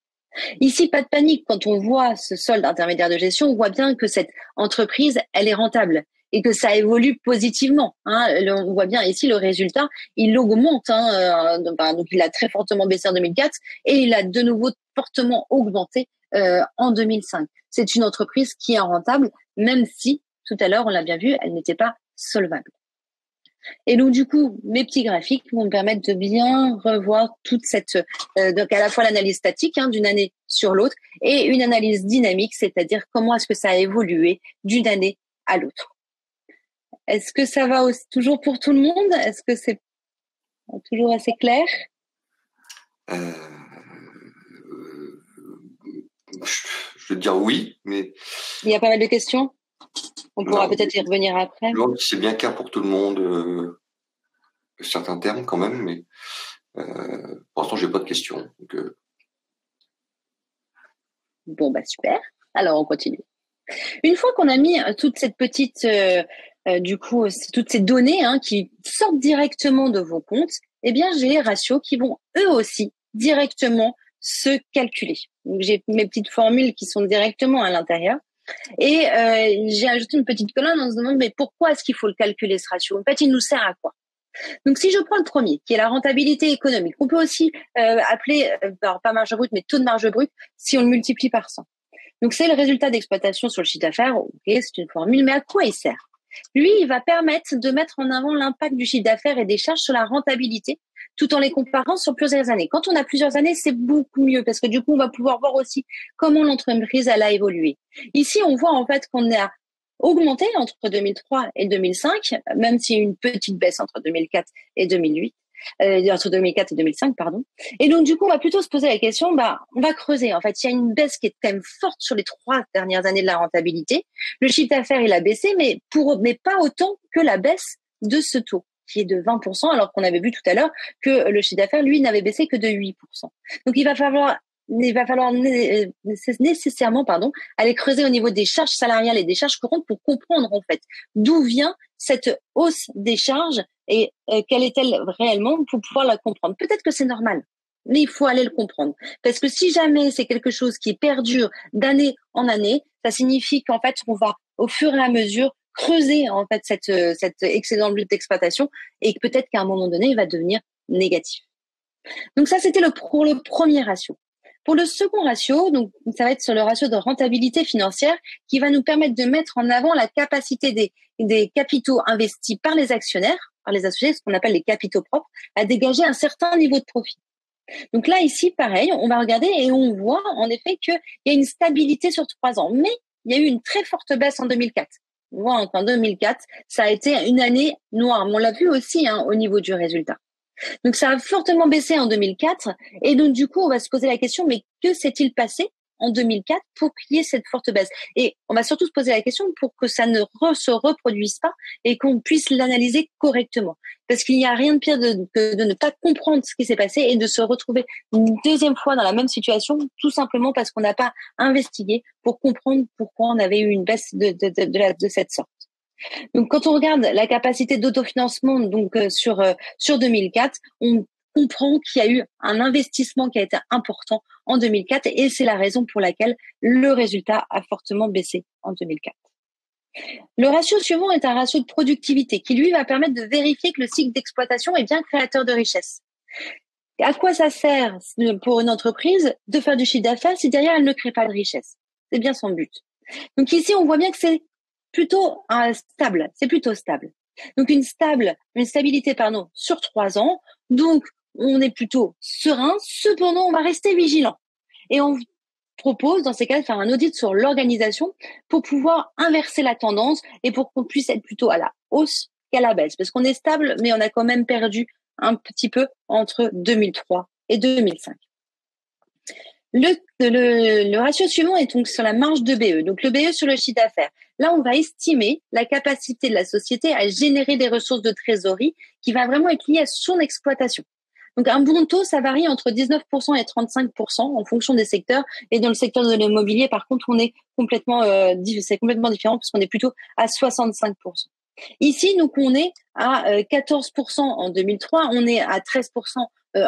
Ici, pas de panique. Quand on voit ce solde intermédiaire de gestion, on voit bien que cette entreprise, elle est rentable et que ça évolue positivement. On voit bien ici le résultat, il augmente. Donc, il a très fortement baissé en 2004 et il a de nouveau fortement augmenté en 2005. C'est une entreprise qui est rentable, même si, tout à l'heure, on l'a bien vu, elle n'était pas solvable. Et donc, du coup, mes petits graphiques vont me permettre de bien revoir toute cette, donc à la fois l'analyse statique d'une année sur l'autre et une analyse dynamique, c'est-à-dire comment est-ce que ça a évolué d'une année à l'autre. Est-ce que ça va toujours pour tout le monde? Est-ce que c'est toujours assez clair? Je veux dire oui, mais... Il y a pas mal de questions? On pourra peut-être y revenir après. C'est bien clair pour tout le monde, certains termes quand même, mais pour l'instant, j'ai pas de questions. Donc, Bon, super. Alors, on continue. Une fois qu'on a mis toute cette petite, toutes ces données qui sortent directement de vos comptes, eh bien, j'ai les ratios qui vont eux aussi directement se calculer. Donc, j'ai mes petites formules qui sont directement à l'intérieur. Et j'ai ajouté une petite colonne en se demandant mais pourquoi est-ce qu'il faut le calculer ce ratio? En fait, il nous sert à quoi? Donc, si je prends le premier, qui est la rentabilité économique, on peut aussi appeler, pas marge brute, mais taux de marge brute, si on le multiplie par 100. Donc, c'est le résultat d'exploitation sur le chiffre d'affaires. Ok, c'est une formule, mais à quoi il sert? Lui, il va permettre de mettre en avant l'impact du chiffre d'affaires et des charges sur la rentabilité, tout en les comparant sur plusieurs années. Quand on a plusieurs années, c'est beaucoup mieux parce que du coup, on va pouvoir voir aussi comment l'entreprise elle a évolué. Ici, on voit en fait qu'on a augmenté entre 2003 et 2005, même s'il y a eu une petite baisse entre 2004 et 2008. entre 2004 et 2005, pardon. Et donc, du coup, on va plutôt se poser la question, on va creuser. En fait, il y a une baisse qui est quand même forte sur les 3 dernières années de la rentabilité. Le chiffre d'affaires, il a baissé, mais pas autant que la baisse de ce taux, qui est de 20%, alors qu'on avait vu tout à l'heure que le chiffre d'affaires, lui, n'avait baissé que de 8%. Donc, il va falloir nécessairement, aller creuser au niveau des charges salariales et des charges courantes pour comprendre, en fait, d'où vient cette hausse des charges et quelle est-elle réellement pour pouvoir la comprendre. Peut-être que c'est normal, mais il faut aller le comprendre. Parce que si jamais c'est quelque chose qui perdure d'année en année, ça signifie qu'en fait, on va, au fur et à mesure, creuser, en fait, cet excédent brut d'exploitation et peut-être qu'à un moment donné, il va devenir négatif. Donc ça, c'était pour le premier ratio. Pour le second ratio, donc ça va être sur le ratio de rentabilité financière qui va nous permettre de mettre en avant la capacité des capitaux investis par les actionnaires, par les associés, ce qu'on appelle les capitaux propres, à dégager un certain niveau de profit. Donc là, ici, pareil, on va regarder et on voit en effet qu'il y a une stabilité sur 3 ans, mais il y a eu une très forte baisse en 2004. On voit qu'en 2004, ça a été une année noire. On l'a vu aussi au niveau du résultat. Donc, ça a fortement baissé en 2004. Et donc, du coup, on va se poser la question, mais que s'est-il passé en 2004 pour qu'il y ait cette forte baisse? Et on va surtout se poser la question pour que ça ne se reproduise pas et qu'on puisse l'analyser correctement. Parce qu'il n'y a rien de pire que de ne pas comprendre ce qui s'est passé et de se retrouver une deuxième fois dans la même situation, tout simplement parce qu'on n'a pas investigué pour comprendre pourquoi on avait eu une baisse de cette sorte. Donc, quand on regarde la capacité d'autofinancement sur 2004, on comprend qu'il y a eu un investissement qui a été important en 2004 et c'est la raison pour laquelle le résultat a fortement baissé en 2004. Le ratio suivant est un ratio de productivité qui, lui, va permettre de vérifier que le cycle d'exploitation est bien créateur de richesse. À quoi ça sert pour une entreprise de faire du chiffre d'affaires si derrière elle ne crée pas de richesse? C'est bien son but. Donc ici, on voit bien que c'est plutôt stable. C'est plutôt stable. Donc une stabilité, sur 3 ans. Donc on est plutôt serein. Cependant, on va rester vigilant. Et on propose, dans ces cas, de faire un audit sur l'organisation pour pouvoir inverser la tendance et pour qu'on puisse être plutôt à la hausse qu'à la baisse. Parce qu'on est stable, mais on a quand même perdu un petit peu entre 2003 et 2005. Le ratio suivant est donc sur la marge de BE, donc le BE sur le chiffre d'affaires. Là, on va estimer la capacité de la société à générer des ressources de trésorerie qui va vraiment être liée à son exploitation. Donc, un bon taux, ça varie entre 19% et 35% en fonction des secteurs. Et dans le secteur de l'immobilier, par contre, c'est complètement différent puisqu'on est plutôt à 65%. Ici, donc, on est à 14% en 2003, on est à 13%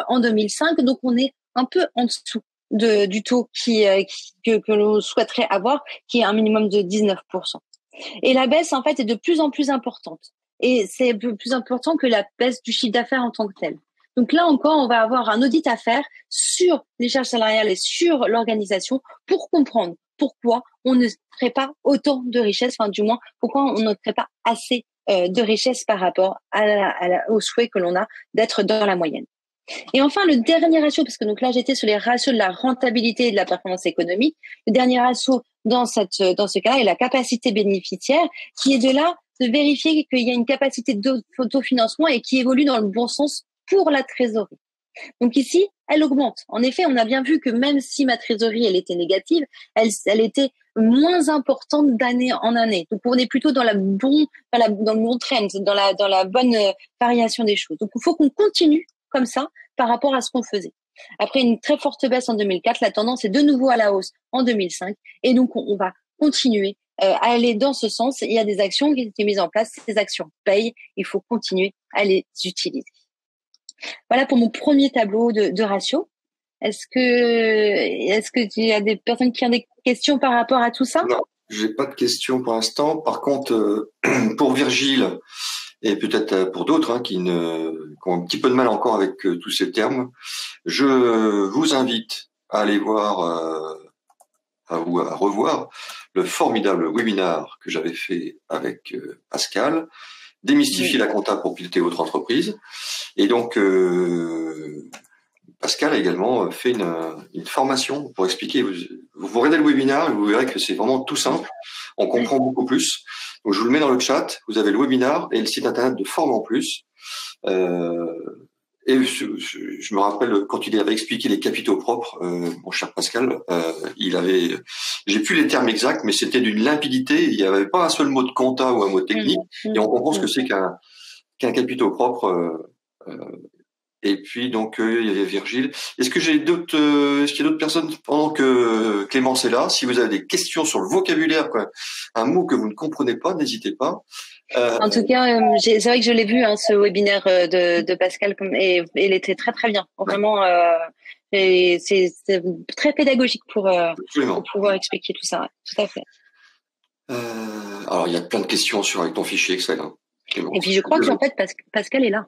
en 2005, donc on est un peu en dessous du taux que l'on souhaiterait avoir, qui est un minimum de 19%. Et la baisse, en fait, est de plus en plus importante. Et c'est plus important que la baisse du chiffre d'affaires en tant que tel. Donc là encore, on va avoir un audit à faire sur les charges salariales et sur l'organisation pour comprendre pourquoi on ne crée pas autant de richesse, du moins, pourquoi on ne crée pas assez de richesse par rapport au souhait que l'on a d'être dans la moyenne. Et enfin, le dernier ratio, parce que donc là, j'étais sur les ratios de la rentabilité et de la performance économique. Le dernier ratio dans ce cas-là est la capacité bénéficiaire, qui est de vérifier qu'il y a une capacité d'autofinancement et qui évolue dans le bon sens pour la trésorerie. Donc ici, elle augmente. En effet, on a bien vu que même si ma trésorerie, elle était négative, elle était moins importante d'année en année. Donc on est plutôt dans le bon trend, dans la bonne variation des choses. Donc il faut qu'on continue comme ça par rapport à ce qu'on faisait. Après une très forte baisse en 2004, la tendance est de nouveau à la hausse en 2005 et donc on va continuer à aller dans ce sens. Il y a des actions qui ont été mises en place, ces actions payent, il faut continuer à les utiliser. Voilà pour mon premier tableau de ratio. Est-ce que il y a des personnes qui ont des questions par rapport à tout ça? Non, j'ai pas de questions pour l'instant. Par contre, pour Virgile et peut-être pour d'autres qui ont un petit peu de mal encore avec tous ces termes, je vous invite à aller voir ou à revoir le formidable webinaire que j'avais fait avec Pascal, démystifier la compta pour piloter votre entreprise. Et donc, Pascal a également fait une formation pour expliquer. Vous regardez le webinaire et vous verrez que c'est vraiment tout simple. On comprend beaucoup plus. Donc, je vous le mets dans le chat. Vous avez le webinaire et le site internet de Forme en Plus. Et je me rappelle quand il avait expliqué les capitaux propres, mon cher Pascal, j'ai plus les termes exacts, mais c'était d'une limpidité. Il n'y avait pas un seul mot de compta ou un mot technique, et on comprend ce que c'est qu'un capitaux propre. Et puis donc il y avait Virgile. Est-ce qu'il y a d'autres personnes pendant que Clémence est là? Si vous avez des questions sur le vocabulaire, quoi, un mot que vous ne comprenez pas, n'hésitez pas. En tout cas, c'est vrai que je l'ai vu, hein, ce webinaire de Pascal, et il était très très bien. Vraiment, et c'est très pédagogique pour pouvoir expliquer tout ça. Ouais, tout à fait. Alors il y a plein de questions avec ton fichier Excel. Hein. Et puis je crois que en fait Pascal est là.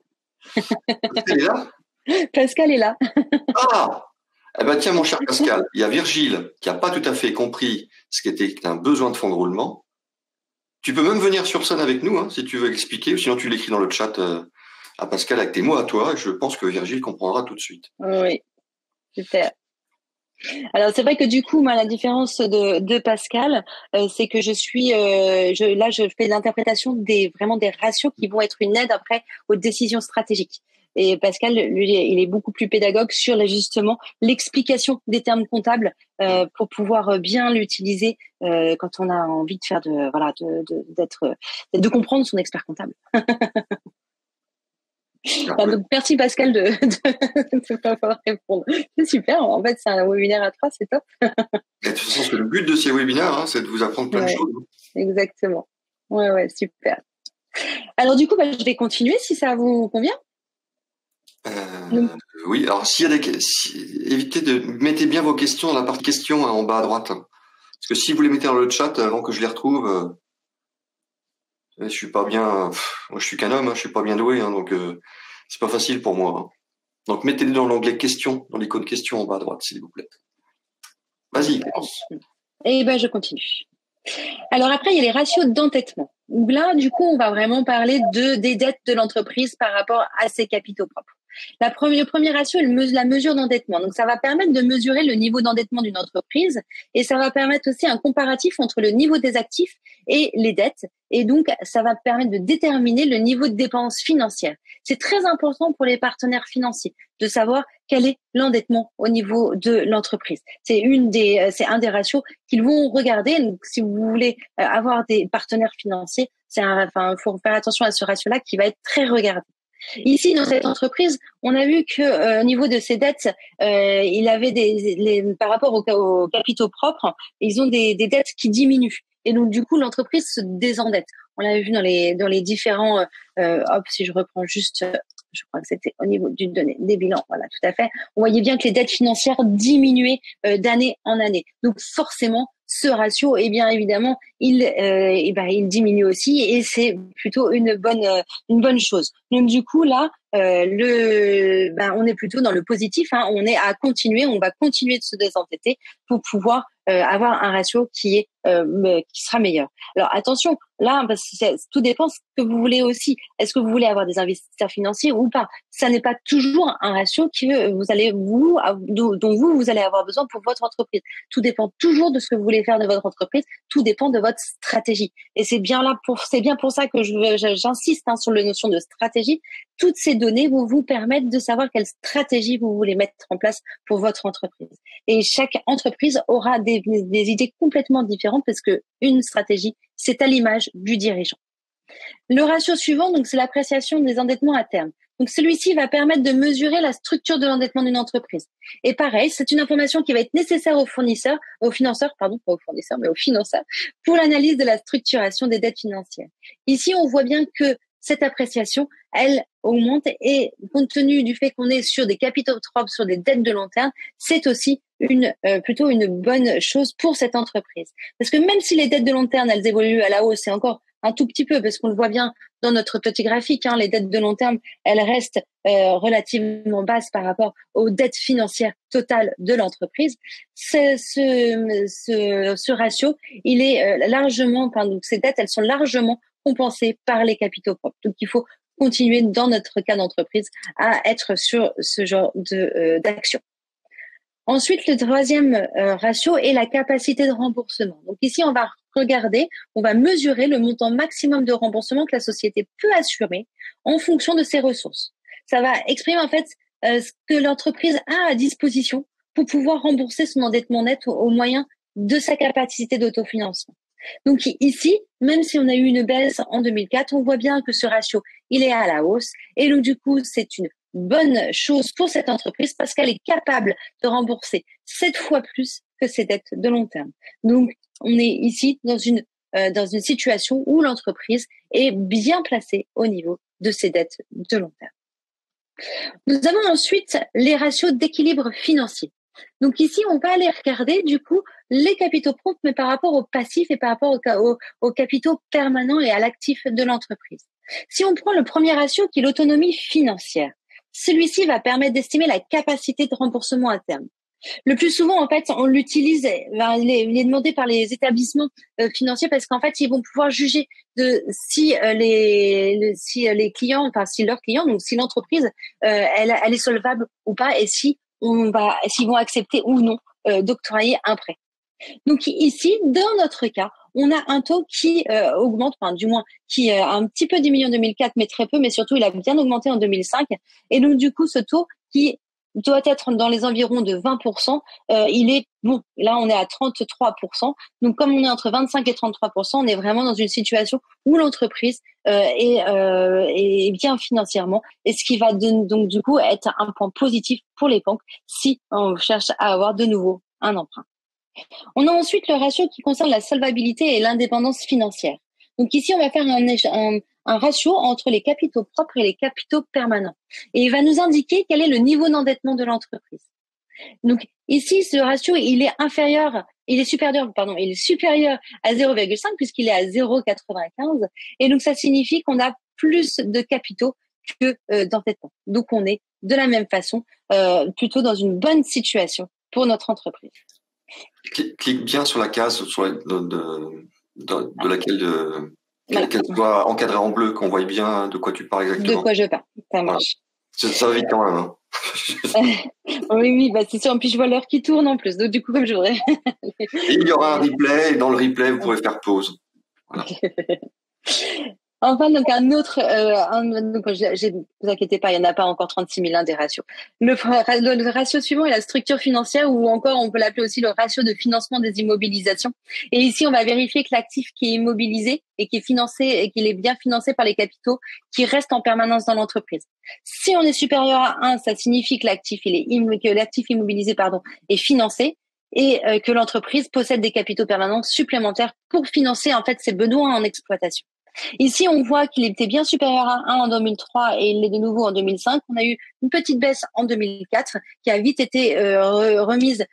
Pascal est là. Pascal est là. Ah, eh ben tiens mon cher Pascal, il y a Virgile qui a pas tout à fait compris ce qu'était un besoin de fonds de roulement. Tu peux même venir sur scène avec nous, hein, si tu veux expliquer, ou sinon tu l'écris dans le chat à Pascal avec tes mots à toi, et je pense que Virgile comprendra tout de suite. Oui, super. Alors c'est vrai que du coup, moi, la différence de Pascal, c'est que je fais l'interprétation vraiment des ratios qui vont être une aide après aux décisions stratégiques. Et Pascal, lui, il est beaucoup plus pédagogue sur justement l'explication des termes comptables pour pouvoir bien l'utiliser quand on a envie de faire de comprendre son expert comptable. Donc, merci Pascal de pas répondre. C'est super. En fait, c'est un webinaire à 3, c'est top. De toute façon, le but de ces webinaires, hein, c'est de vous apprendre plein de choses. Exactement. Ouais, super. Alors du coup, je vais continuer si ça vous convient. Oui, alors mettez bien vos questions dans la partie questions en bas à droite. Hein. Parce que si vous les mettez dans le chat avant que je les retrouve, je suis pas bien. Moi, je suis qu'un homme, hein, je suis pas bien doué, hein, donc c'est pas facile pour moi. Hein. Donc mettez-les dans l'onglet questions, dans l'icône questions en bas à droite, s'il vous plaît. Vas-y, Clémence. Eh ben, je continue. Alors après, il y a les ratios d'endettement. Là, du coup, on va vraiment parler des dettes de l'entreprise par rapport à ses capitaux propres. Le premier ratio est la mesure d'endettement. Donc, ça va permettre de mesurer le niveau d'endettement d'une entreprise et ça va permettre aussi un comparatif entre le niveau des actifs et les dettes. Et donc, ça va permettre de déterminer le niveau de dépenses financières. C'est très important pour les partenaires financiers de savoir quel est l'endettement au niveau de l'entreprise. C'est un des ratios qu'ils vont regarder. Donc, si vous voulez avoir des partenaires financiers, faut faire attention à ce ratio-là qui va être très regardé. Ici, dans cette entreprise, on a vu que au niveau de ses dettes, il avait par rapport aux capitaux propres, ils ont des dettes qui diminuent. Et donc, du coup, l'entreprise se désendette. On l'avait vu dans les différents. Si je reprends juste, je crois que c'était au niveau des bilans. Voilà, tout à fait. On voyait bien que les dettes financières diminuaient d'année en année. Donc, forcément, ce ratio, bien évidemment, il diminue aussi, et c'est plutôt une bonne chose. Donc du coup là, on est plutôt dans le positif. Hein, on est à continuer, on va continuer de se désendetter pour pouvoir avoir un ratio qui sera meilleur. Alors attention, là, parce que tout dépend ce que vous voulez aussi. Est-ce que vous voulez avoir des investisseurs financiers ou pas? Ça n'est pas toujours un ratio dont vous allez avoir besoin pour votre entreprise. Tout dépend toujours de ce que vous voulez faire de votre entreprise. Tout dépend de votre stratégie. Et c'est bien pour ça que j'insiste sur la notion de stratégie. Toutes ces données vont vous permettre de savoir quelle stratégie vous voulez mettre en place pour votre entreprise. Et chaque entreprise aura des idées complètement différentes parce que une stratégie, c'est à l'image du dirigeant. Le ratio suivant, donc, c'est l'appréciation des endettements à terme. Donc, celui-ci va permettre de mesurer la structure de l'endettement d'une entreprise. Et pareil, c'est une information qui va être nécessaire aux financeurs, pour l'analyse de la structuration des dettes financières. Ici, on voit bien que cette appréciation, elle augmente, et compte tenu du fait qu'on est sur des capitaux propres, sur des dettes de long terme, c'est aussi plutôt une bonne chose pour cette entreprise. Parce que même si les dettes de long terme, elles évoluent à la hausse, c'est encore un tout petit peu, parce qu'on le voit bien dans notre petit graphique, hein, les dettes de long terme, elles restent relativement basses par rapport aux dettes financières totales de l'entreprise. Ce ratio, il est donc ces dettes, elles sont largement compensées par les capitaux propres. Donc, il faut continuer, dans notre cas d'entreprise, à être sur ce genre d'action. Ensuite, le troisième ratio est la capacité de remboursement. Donc ici, on va mesurer le montant maximum de remboursement que la société peut assurer en fonction de ses ressources. ça va exprimer en fait ce que l'entreprise a à disposition pour pouvoir rembourser son endettement net au moyen de sa capacité d'autofinancement. Donc ici, même si on a eu une baisse en 2004, on voit bien que ce ratio, il est à la hausse. Et donc du coup, c'est une bonne chose pour cette entreprise parce qu'elle est capable de rembourser 7 fois plus que ses dettes de long terme. Donc on est ici dans une situation où l'entreprise est bien placée au niveau de ses dettes de long terme. Nous avons ensuite les ratios d'équilibre financier. Donc ici, on va aller regarder du coup les capitaux propres, mais par rapport aux passifs et par rapport aux capitaux permanents et à l'actif de l'entreprise. Si on prend le premier ratio qui est l'autonomie financière, celui-ci va permettre d'estimer la capacité de remboursement à terme. Le plus souvent, en fait, on l'utilise, il est demandé par les établissements financiers parce qu'en fait, ils vont pouvoir juger de si les clients, enfin si leurs clients, donc si l'entreprise, elle est solvable ou pas, et s'ils vont accepter ou non d'octroyer un prêt. Donc ici, dans notre cas, on a un taux qui augmente, enfin du moins qui a un petit peu diminué en 2004, mais très peu, mais surtout il a bien augmenté en 2005. Et donc du coup, ce taux qui doit être dans les environs de 20%, il est bon. Là, on est à 33%. Donc comme on est entre 25 et 33%, on est vraiment dans une situation où l'entreprise est bien financièrement, et ce qui va donc du coup être un point positif pour les banques si on cherche à avoir de nouveau un emprunt. On a ensuite le ratio qui concerne la solvabilité et l'indépendance financière. Donc ici, on va faire un ratio entre les capitaux propres et les capitaux permanents. Et il va nous indiquer quel est le niveau d'endettement de l'entreprise. Donc ici, ce ratio, il est supérieur à 0,5 puisqu'il est à 0,95. Et donc ça signifie qu'on a plus de capitaux que d'endettement. Donc on est de la même façon plutôt dans une bonne situation pour notre entreprise. Clique bien sur la case de laquelle qu'elle soit encadrée en bleu, qu'on voie bien de quoi tu parles exactement. De quoi je parle, ça marche. Voilà. Ça va vite quand même. Hein. Oui, bah c'est sûr. En plus, je vois l'heure qui tourne en plus. Donc, du coup, comme je voudrais. Et il y aura un replay. Et dans le replay, vous pourrez faire pause. Voilà. Enfin, donc un autre, ne vous inquiétez pas, il n'y en a pas encore 36 000 des ratios. Le ratio suivant est la structure financière, ou encore on peut l'appeler aussi le ratio de financement des immobilisations. Et ici, on va vérifier que l'actif qui est immobilisé et qui est financé et qu'il est bien financé par les capitaux qui restent en permanence dans l'entreprise. Si on est supérieur à 1, ça signifie que l'actif immobilisé est financé, et que l'entreprise possède des capitaux permanents supplémentaires pour financer en fait ses besoins en exploitation. Ici, on voit qu'il était bien supérieur à 1 en 2003 et il l'est de nouveau en 2005. On a eu une petite baisse en 2004 qui a vite été remise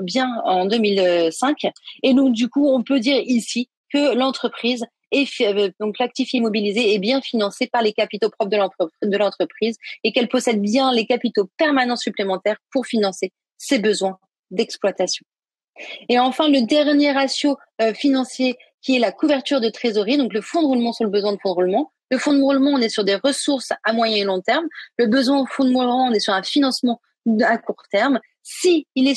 bien en 2005. Et donc, du coup, on peut dire ici que l'entreprise donc l'actif immobilisé est bien financé par les capitaux propres de l'entreprise et qu'elle possède bien les capitaux permanents supplémentaires pour financer ses besoins d'exploitation. Et enfin, le dernier ratio financier qui est la couverture de trésorerie, donc le fonds de roulement sur le besoin de fonds de roulement. Le fonds de roulement, on est sur des ressources à moyen et long terme. Le besoin au fonds de roulement, on est sur un financement à court terme. Si on a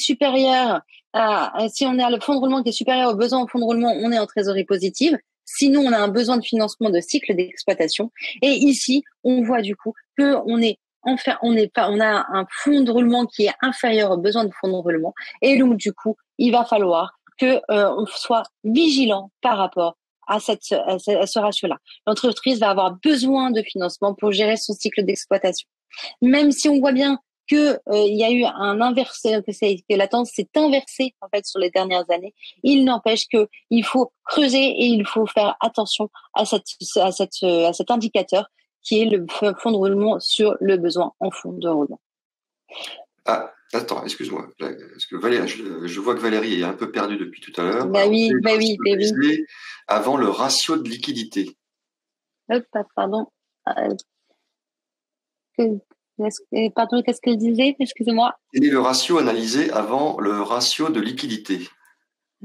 le fonds de roulement qui est supérieur au besoin au fonds de roulement, on est en trésorerie positive. Sinon, on a un besoin de financement de cycle d'exploitation. Et ici, on voit du coup que on a un fonds de roulement qui est inférieur aux besoins de fonds de roulement. Et donc, du coup, il va falloir que on soit vigilant par rapport à ce ratio-là. L'entreprise va avoir besoin de financement pour gérer son cycle d'exploitation. Même si on voit bien que il y a eu un inversé, que la tendance s'est inversée en fait sur les dernières années, il n'empêche que il faut creuser et il faut faire attention à cet indicateur qui est le fonds de roulement sur le besoin en fonds de roulement. Ah, attends, excuse-moi. Parce que Valérie, je vois que Valérie est un peu perdue depuis tout à l'heure. Oui. Avant le ratio de liquidité. Hop, pardon. Pardon, qu'est-ce qu'elle disait? Excusez-moi. Quel est le ratio analysé avant le ratio de liquidité?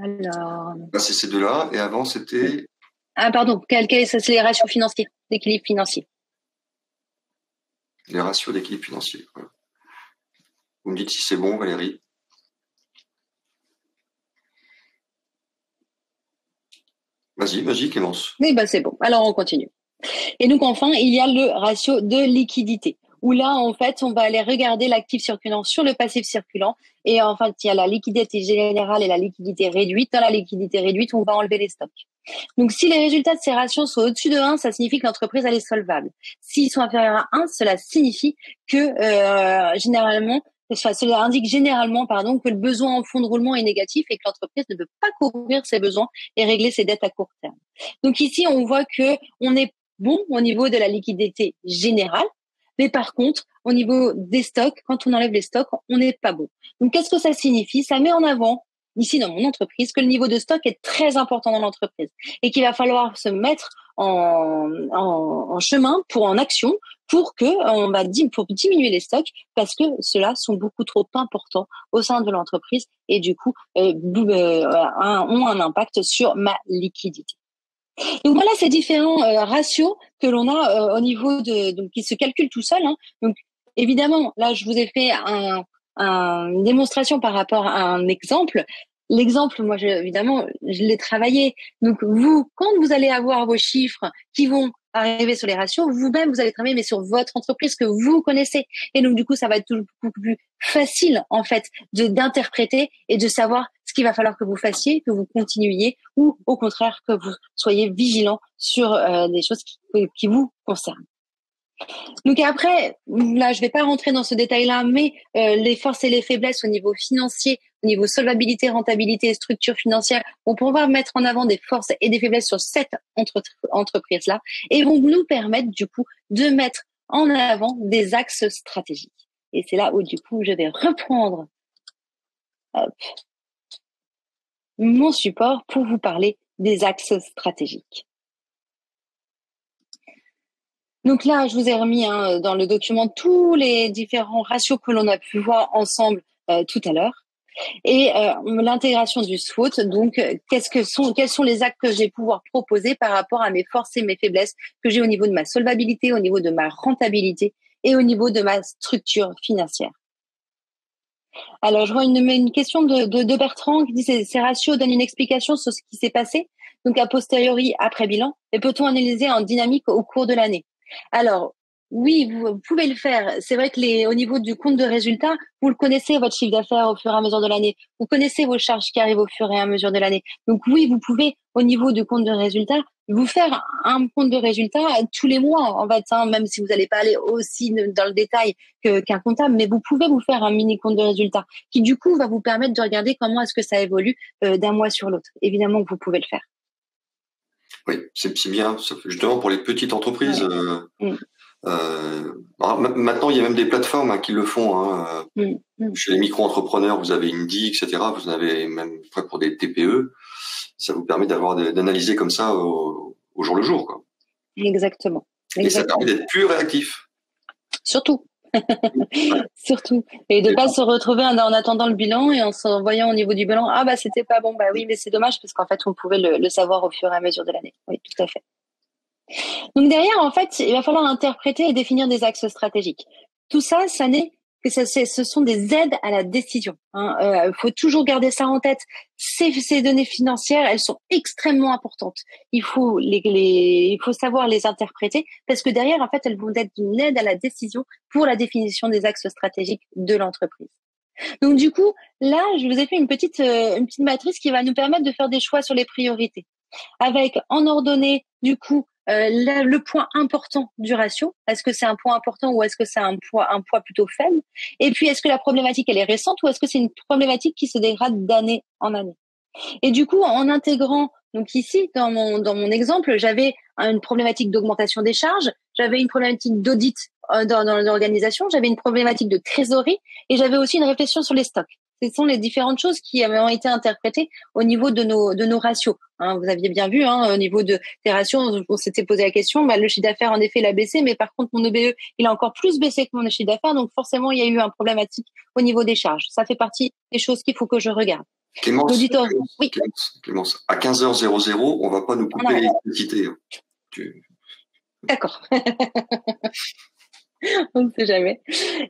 Alors. C'est ces deux-là, et avant c'était. Ah, pardon. C'est les ratios financiers, d'équilibre financier. Les ratios d'équilibre financier. Voilà. Vous me dites si c'est bon, Valérie. Vas-y, Clémence. Oui, c'est bon. Alors, on continue. Et donc, enfin, il y a le ratio de liquidité. où là, en fait, on va aller regarder l'actif circulant sur le passif circulant. Et en fait, il y a la liquidité générale et la liquidité réduite. Dans la liquidité réduite, on va enlever les stocks. Donc, si les résultats de ces ratios sont au-dessus de 1, ça signifie que l'entreprise, elle est solvable. S'ils sont inférieurs à 1, cela signifie que, cela indique généralement, que le besoin en fonds de roulement est négatif et que l'entreprise ne peut pas couvrir ses besoins et régler ses dettes à court terme. Donc ici, on voit que on est bon au niveau de la liquidité générale, mais par contre, au niveau des stocks, quand on enlève les stocks, on n'est pas bon. Donc, qu'est-ce que ça signifie? Ça met en avant, ici dans mon entreprise, que le niveau de stock est très important dans l'entreprise et qu'il va falloir se mettre en chemin, en action, pour diminuer les stocks parce que ceux-là sont beaucoup trop importants au sein de l'entreprise et du coup ont un impact sur ma liquidité. Donc voilà ces différents ratios que l'on a au niveau donc qui se calculent tout seul. Donc évidemment, là je vous ai fait une démonstration par rapport à un exemple. L'exemple, moi évidemment, je l'ai travaillé. Donc vous, quand vous allez avoir vos chiffres qui vont arriver sur les ratios, vous-même vous allez travailler mais sur votre entreprise que vous connaissez. Et donc du coup, ça va être beaucoup plus facile en fait d'interpréter et de savoir ce qu'il va falloir que vous fassiez, que vous continuiez ou au contraire que vous soyez vigilant sur des choses qui vous concernent. Donc après, là, je vais pas rentrer dans ce détail-là, mais les forces et les faiblesses au niveau financier, au niveau solvabilité, rentabilité et structure financière, vont pouvoir mettre en avant des forces et des faiblesses sur cette entreprise-là et vont nous permettre du coup de mettre en avant des axes stratégiques. Et c'est là où du coup, je vais reprendre mon support pour vous parler des axes stratégiques. Donc là, je vous ai remis dans le document tous les différents ratios que l'on a pu voir ensemble tout à l'heure. Et l'intégration du SWOT, donc quels sont les actes que je vais pouvoir proposer par rapport à mes forces et mes faiblesses que j'ai au niveau de ma solvabilité, au niveau de ma rentabilité et au niveau de ma structure financière. Alors, je vois une question de Bertrand qui dit ces ratios donnent une explication sur ce qui s'est passé, donc a posteriori après bilan, et peut-on analyser en dynamique au cours de l'année? Alors, oui, vous pouvez le faire. C'est vrai que au niveau du compte de résultat, vous le connaissez, votre chiffre d'affaires au fur et à mesure de l'année. Vous connaissez vos charges qui arrivent au fur et à mesure de l'année. Donc oui, vous pouvez, au niveau du compte de résultat, vous faire un compte de résultat tous les mois, en fait, même si vous n'allez pas aller aussi dans le détail qu'un comptable, mais vous pouvez vous faire un mini compte de résultat qui, du coup, va vous permettre de regarder comment est-ce que ça évolue d'un mois sur l'autre. Évidemment que vous pouvez le faire. Oui, c'est bien, justement pour les petites entreprises. Ouais. Maintenant, il y a même des plateformes qui le font. Chez les micro-entrepreneurs, vous avez Indie, etc. Vous en avez même pour des TPE. Ça vous permet d'analyser comme ça au jour le jour, quoi. Exactement. Et ça permet d'être plus réactif. Surtout. Surtout. Et de pas se retrouver en attendant le bilan et en se voyant au niveau du bilan, c'était pas bon. Oui, mais c'est dommage parce qu'en fait, on pouvait le savoir au fur et à mesure de l'année. Oui, tout à fait. Donc derrière, en fait, il va falloir interpréter et définir des axes stratégiques. Tout ça, ce sont des aides à la décision. Faut toujours garder ça en tête. Ces données financières, elles sont extrêmement importantes. Il faut savoir les interpréter parce que derrière, en fait, elles vont être une aide à la décision pour la définition des axes stratégiques de l'entreprise. Donc du coup, là, je vous ai fait une petite matrice qui va nous permettre de faire des choix sur les priorités, avec en ordonnée du coup le point important du ratio. Est-ce que c'est un point important ou est-ce que c'est un poids plutôt faible? Et puis, est-ce que la problématique, elle est récente ou est-ce que c'est une problématique qui se dégrade d'année en année? Et du coup, en intégrant, donc ici, dans mon exemple, j'avais une problématique d'augmentation des charges, j'avais une problématique d'audit dans l'organisation, j'avais une problématique de trésorerie et j'avais aussi une réflexion sur les stocks. Ce sont les différentes choses qui ont été interprétées au niveau de nos ratios. Vous aviez bien vu, au niveau des ratios, on s'était posé la question, le chiffre d'affaires, en effet, il a baissé, mais par contre, mon OBE, il a encore plus baissé que mon chiffre d'affaires, donc forcément, il y a eu un problématique au niveau des charges. Ça fait partie des choses qu'il faut que je regarde. Clémence, à 15h00, on va pas nous couper l'électricité. D'accord. On ne sait jamais.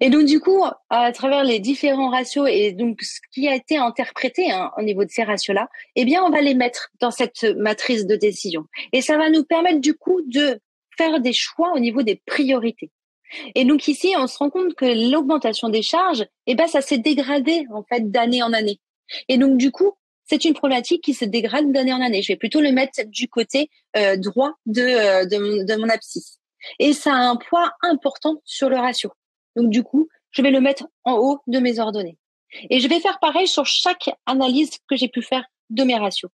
Et donc, du coup, à travers les différents ratios et donc ce qui a été interprété au niveau de ces ratios-là, on va les mettre dans cette matrice de décision. Et ça va nous permettre, du coup, de faire des choix au niveau des priorités. Et donc ici, on se rend compte que l'augmentation des charges, ça s'est dégradé en fait d'année en année. Et donc du coup, c'est une problématique qui se dégrade d'année en année. Je vais plutôt le mettre du côté droit de mon abscisse. Et ça a un poids important sur le ratio. Donc du coup, je vais le mettre en haut de mes ordonnées. Et je vais faire pareil sur chaque analyse que j'ai pu faire de mes ratios.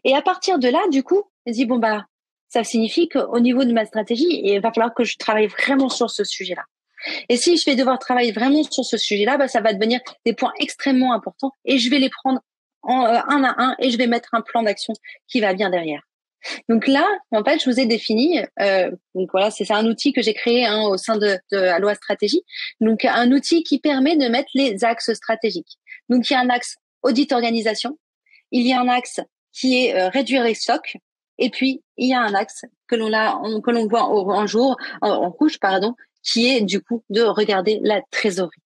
Et à partir de là, du coup, je dis ça signifie qu'au niveau de ma stratégie, il va falloir que je travaille vraiment sur ce sujet-là. Et si je vais devoir travailler vraiment sur ce sujet-là, ça va devenir des points extrêmement importants et je vais les prendre un à un et je vais mettre un plan d'action qui va bien derrière. Donc là, en fait, je vous ai défini. Donc voilà, c'est un outil que j'ai créé au sein de Aloha Stratégie. Donc un outil qui permet de mettre les axes stratégiques. Donc il y a un axe audit organisation, il y a un axe qui est réduire les stocks, et puis il y a un axe que l'on voit en rouge, qui est du coup de regarder la trésorerie.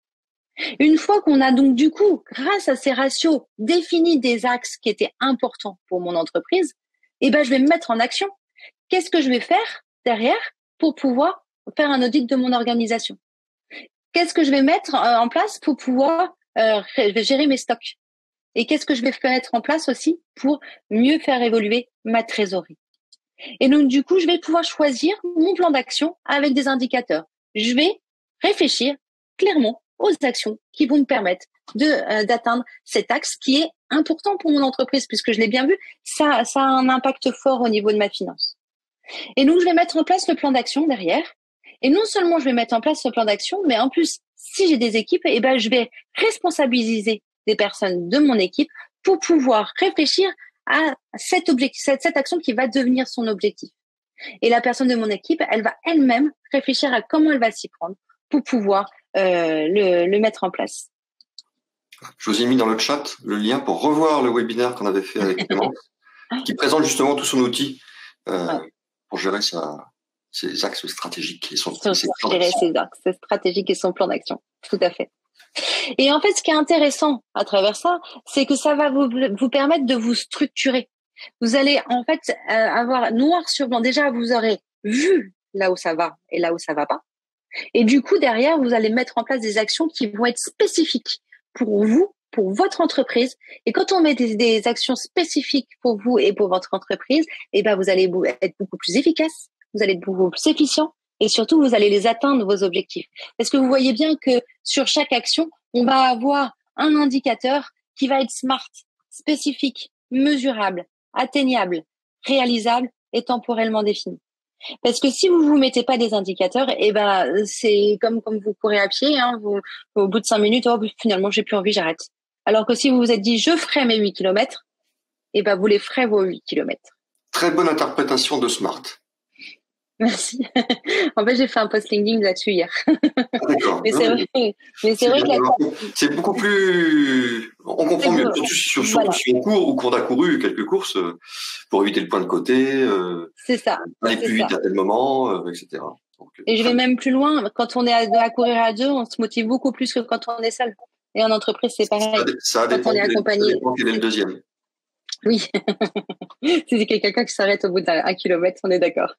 Une fois qu'on a donc du coup, grâce à ces ratios, défini des axes qui étaient importants pour mon entreprise, je vais me mettre en action. Qu'est-ce que je vais faire derrière pour pouvoir faire un audit de mon organisation? Qu'est-ce que je vais mettre en place pour pouvoir gérer mes stocks? Et qu'est-ce que je vais mettre en place aussi pour mieux faire évoluer ma trésorerie? Et donc, du coup, je vais pouvoir choisir mon plan d'action avec des indicateurs. Je vais réfléchir clairement aux actions qui vont me permettre d'atteindre cet axe qui est important pour mon entreprise, puisque je l'ai bien vu, ça a un impact fort au niveau de ma finance. Et donc, je vais mettre en place le plan d'action derrière. Et non seulement je vais mettre en place ce plan d'action, mais en plus, si j'ai des équipes, je vais responsabiliser des personnes de mon équipe pour pouvoir réfléchir à cet objectif, cette action qui va devenir son objectif. Et la personne de mon équipe, elle va elle-même réfléchir à comment elle va s'y prendre pour pouvoir le mettre en place. Je vous ai mis dans le chat le lien pour revoir le webinaire qu'on avait fait avec Clémence, qui présente justement tout son outil pour gérer ses axes stratégiques et son plan d'action. Tout à fait. Et en fait, ce qui est intéressant à travers ça, c'est que ça va vous permettre de vous structurer. Vous allez en fait avoir noir sur blanc. Déjà, vous aurez vu là où ça va et là où ça va pas. Et du coup, derrière, vous allez mettre en place des actions qui vont être spécifiques pour vous, pour votre entreprise. Et quand on met des actions spécifiques pour vous et pour votre entreprise, vous allez être beaucoup plus efficace, vous allez être beaucoup plus efficient. Et surtout, vous allez les atteindre, vos objectifs. Parce que vous voyez bien que sur chaque action, on va avoir un indicateur qui va être smart, spécifique, mesurable, atteignable, réalisable et temporellement défini. Parce que si vous mettez pas des indicateurs, c'est comme vous courez à pied, au bout de 5 minutes, finalement, j'ai plus envie, j'arrête. Alors que si vous vous êtes dit, je ferai mes 8 kilomètres, vous les ferez vos 8 kilomètres. Très bonne interprétation de SMART. Merci. En fait, j'ai fait un post LinkedIn là-dessus hier. D'accord. Mais c'est vrai que c'est beaucoup plus. On comprend mieux. Surtout si on court ou qu'on a couru quelques courses pour éviter le point de côté. C'est ça. Aller plus vite à tel moment, etc. Donc, et je vais même plus loin. Quand on est à courir à deux, on se motive beaucoup plus que quand on est seul. Et en entreprise, c'est pareil. Ça dépend. Quand on est accompagné. Ça dépend quel est le deuxième. Oui. Si c'est quelqu'un qui s'arrête au bout d'1 kilomètre, on est d'accord.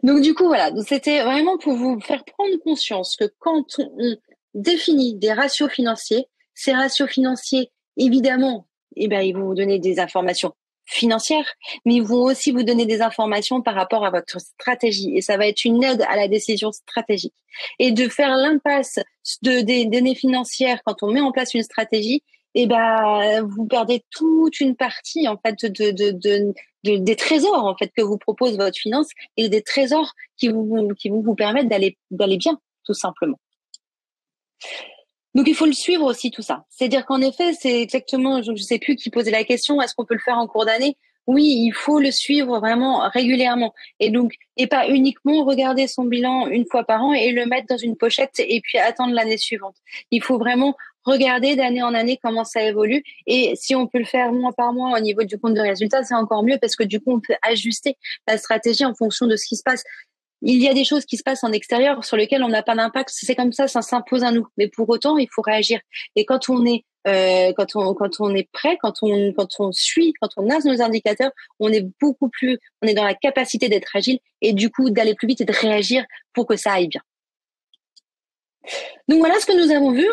Donc du coup, voilà. Donc, c'était vraiment pour vous faire prendre conscience que quand on définit des ratios financiers, ces ratios financiers, évidemment, ils vont vous donner des informations financières, mais ils vont aussi vous donner des informations par rapport à votre stratégie. Et ça va être une aide à la décision stratégique. Et de faire l'impasse des données financières quand on met en place une stratégie, vous perdez toute une partie en fait des trésors en fait que vous propose votre finance et des trésors qui vont vous permettre d'aller bien tout simplement. Donc il faut le suivre aussi tout ça. C'est-à-dire qu'en effet, c'est exactement, je ne sais plus qui posait la question, est-ce qu'on peut le faire en cours d'année? Oui, il faut le suivre vraiment régulièrement. Et pas uniquement regarder son bilan une fois par an et le mettre dans une pochette et puis attendre l'année suivante. Il faut vraiment regarder d'année en année comment ça évolue. Et si on peut le faire mois par mois au niveau du compte de résultat, c'est encore mieux parce que du coup, on peut ajuster la stratégie en fonction de ce qui se passe. Il y a des choses qui se passent en extérieur sur lesquelles on n'a pas d'impact. C'est comme ça s'impose à nous. Mais pour autant, il faut réagir. Et quand on est quand on est prêt, quand on suit, quand on a nos indicateurs, on est dans la capacité d'être agile et du coup d'aller plus vite et de réagir pour que ça aille bien. Donc voilà ce que nous avons vu.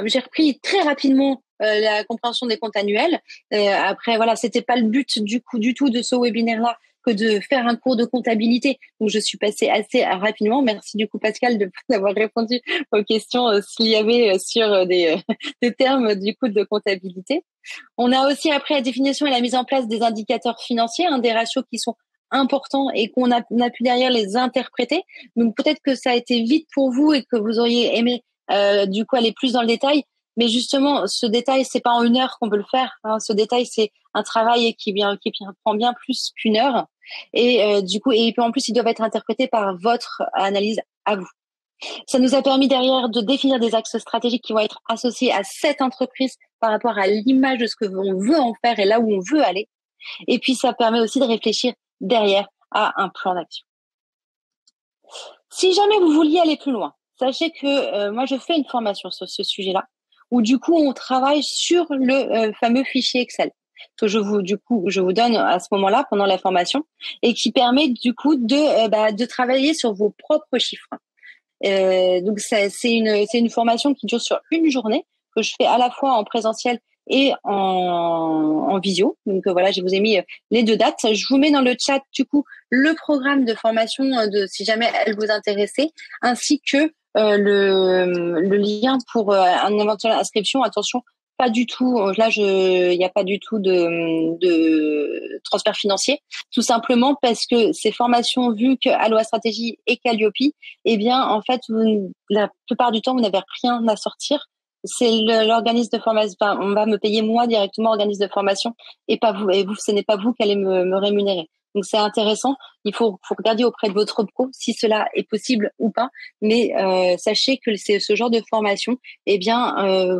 J'ai repris très rapidement la compréhension des comptes annuels. Après voilà, c'était pas le but du tout de ce webinaire-là que de faire un cours de comptabilité. Donc je suis passée assez rapidement. Merci du coup Pascal d'avoir répondu aux questions s'il y avait sur des termes du coup de comptabilité. On a aussi après la définition et la mise en place des indicateurs financiers, des ratios qui sont importants et qu'on a pu derrière les interpréter. Donc peut-être que ça a été vite pour vous et que vous auriez aimé du coup aller plus dans le détail. Mais justement, ce détail, c'est pas en 1 heure qu'on peut le faire. Ce détail, c'est un travail qui prend bien plus qu'1 heure. Et du coup, et puis en plus, ils doivent être interprétés par votre analyse à vous. Ça nous a permis derrière de définir des axes stratégiques qui vont être associés à cette entreprise par rapport à l'image de ce que l'on veut en faire et là où on veut aller. Et puis, ça permet aussi de réfléchir derrière à un plan d'action. Si jamais vous vouliez aller plus loin, sachez que moi, je fais une formation sur ce sujet-là où du coup, on travaille sur le fameux fichier Excel que je vous donne à ce moment-là pendant la formation et qui permet du coup de travailler sur vos propres chiffres. Donc c'est une formation qui dure sur 1 journée que je fais à la fois en présentiel et en visio. Donc voilà, je vous ai mis les 2 dates. Je vous mets dans le chat du coup le programme de formation si jamais elle vous intéressait, ainsi que le lien pour une éventuelle inscription. Attention, pas du tout. Là, il n'y a pas du tout de transfert financier, tout simplement parce que ces formations, vu que Aloha Stratégie et Calliope, eh bien, en fait, la plupart du temps, vous n'avez rien à sortir. C'est l'organisme de formation. Enfin, on va me payer moi directement, organisme de formation, et pas vous. Et vous, ce n'est pas vous qui allez me rémunérer. Donc, c'est intéressant. Il faut regarder auprès de votre pro si cela est possible ou pas. Mais sachez que c'est ce genre de formation, eh bien,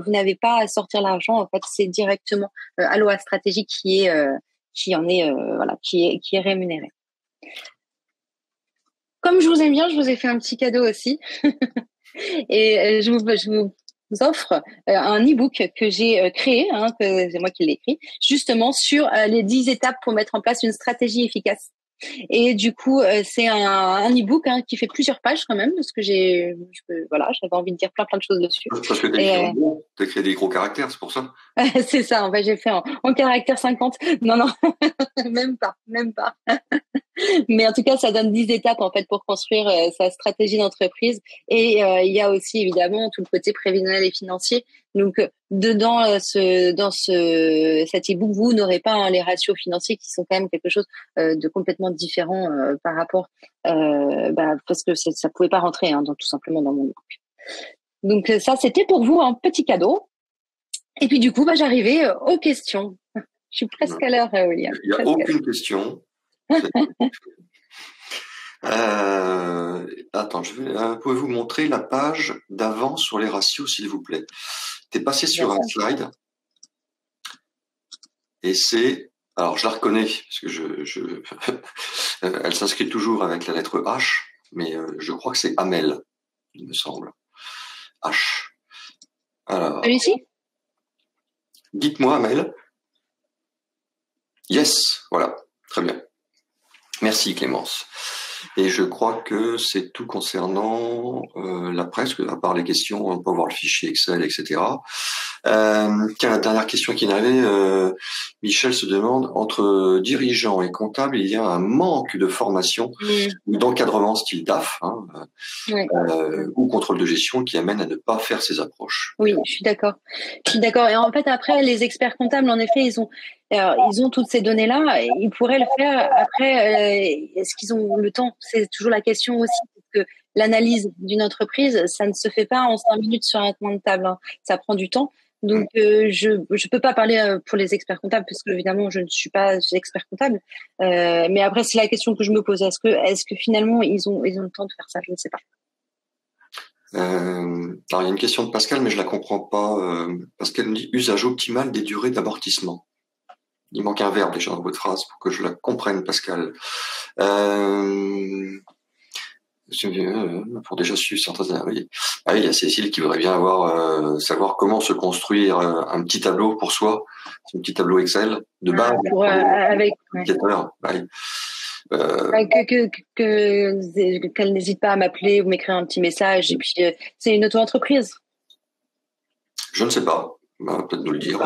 vous n'avez pas à sortir l'argent. En fait, c'est directement Aloha Stratégie qui est rémunéré. Comme je vous aime bien, je vous ai fait un petit cadeau aussi. Et je vous offre un e-book que j'ai créé, que c'est moi qui l'ai écrit, justement sur les 10 étapes pour mettre en place une stratégie efficace. Et du coup, c'est un e-book qui fait plusieurs pages quand même, parce que j'avais envie de dire plein de choses dessus. Parce que t'as écrit des gros caractères, c'est pour ça. C'est ça, en fait, j'ai fait en caractère 50. Non, même pas. Mais en tout cas, ça donne 10 étapes en fait pour construire sa stratégie d'entreprise. Et il y a aussi évidemment tout le côté prévisionnel et financier. Donc dans cet e-book, vous n'aurez pas les ratios financiers qui sont quand même quelque chose de complètement différent par rapport parce que ça pouvait pas rentrer tout simplement dans mon e-book. Donc ça, c'était pour vous un petit cadeau. Et puis du coup, j'arrivais aux questions. Je suis presque à l'heure, William. Il n'y a aucune question. Attends, pouvez-vous montrer la page d'avant sur les ratios, s'il vous plaît? T'es passé sur un slide et alors je la reconnais parce que elle s'inscrit toujours avec la lettre H, mais je crois que c'est Amel, il me semble. H. Alors. Celui-ci? Dites-moi, Amel. Yes, voilà, très bien. Merci Clémence. Et je crois que c'est tout concernant la presse, à part les questions, on peut voir le fichier Excel, etc. Tiens, la dernière question qui est arrivée, Michel se demande, entre dirigeants et comptables, il y a un manque de formation ou d'encadrement style DAF ou contrôle de gestion qui amène à ne pas faire ces approches. Oui, je suis d'accord. Et en fait, après, les experts comptables, en effet, ils ont toutes ces données-là. Ils pourraient le faire. Après, est-ce qu'ils ont le temps? C'est toujours la question aussi. Parce que l'analyse d'une entreprise, ça ne se fait pas en 5 minutes sur un coin de table. Ça prend du temps. Donc, je peux pas parler pour les experts comptables parce que évidemment, je ne suis pas expert comptable. Mais après, c'est la question que je me pose. Est-ce que finalement, ils ont le temps de faire ça? Je ne sais pas. Alors, il y a une question de Pascal, mais je la comprends pas. Pascal me dit usage optimal des durées d'amortissement. Il manque un verbe déjà dans votre phrase pour que je la comprenne, Pascal. Pour déjà suivre certains. Oui. Ah, il y a Cécile qui voudrait bien savoir comment se construire un petit tableau pour soi, un petit tableau Excel de base. Avec. Qu'elle n'hésite pas à m'appeler ou m'écrire un petit message. Et puis, c'est une auto-entreprise. Je ne sais pas. Peut-être nous le dire.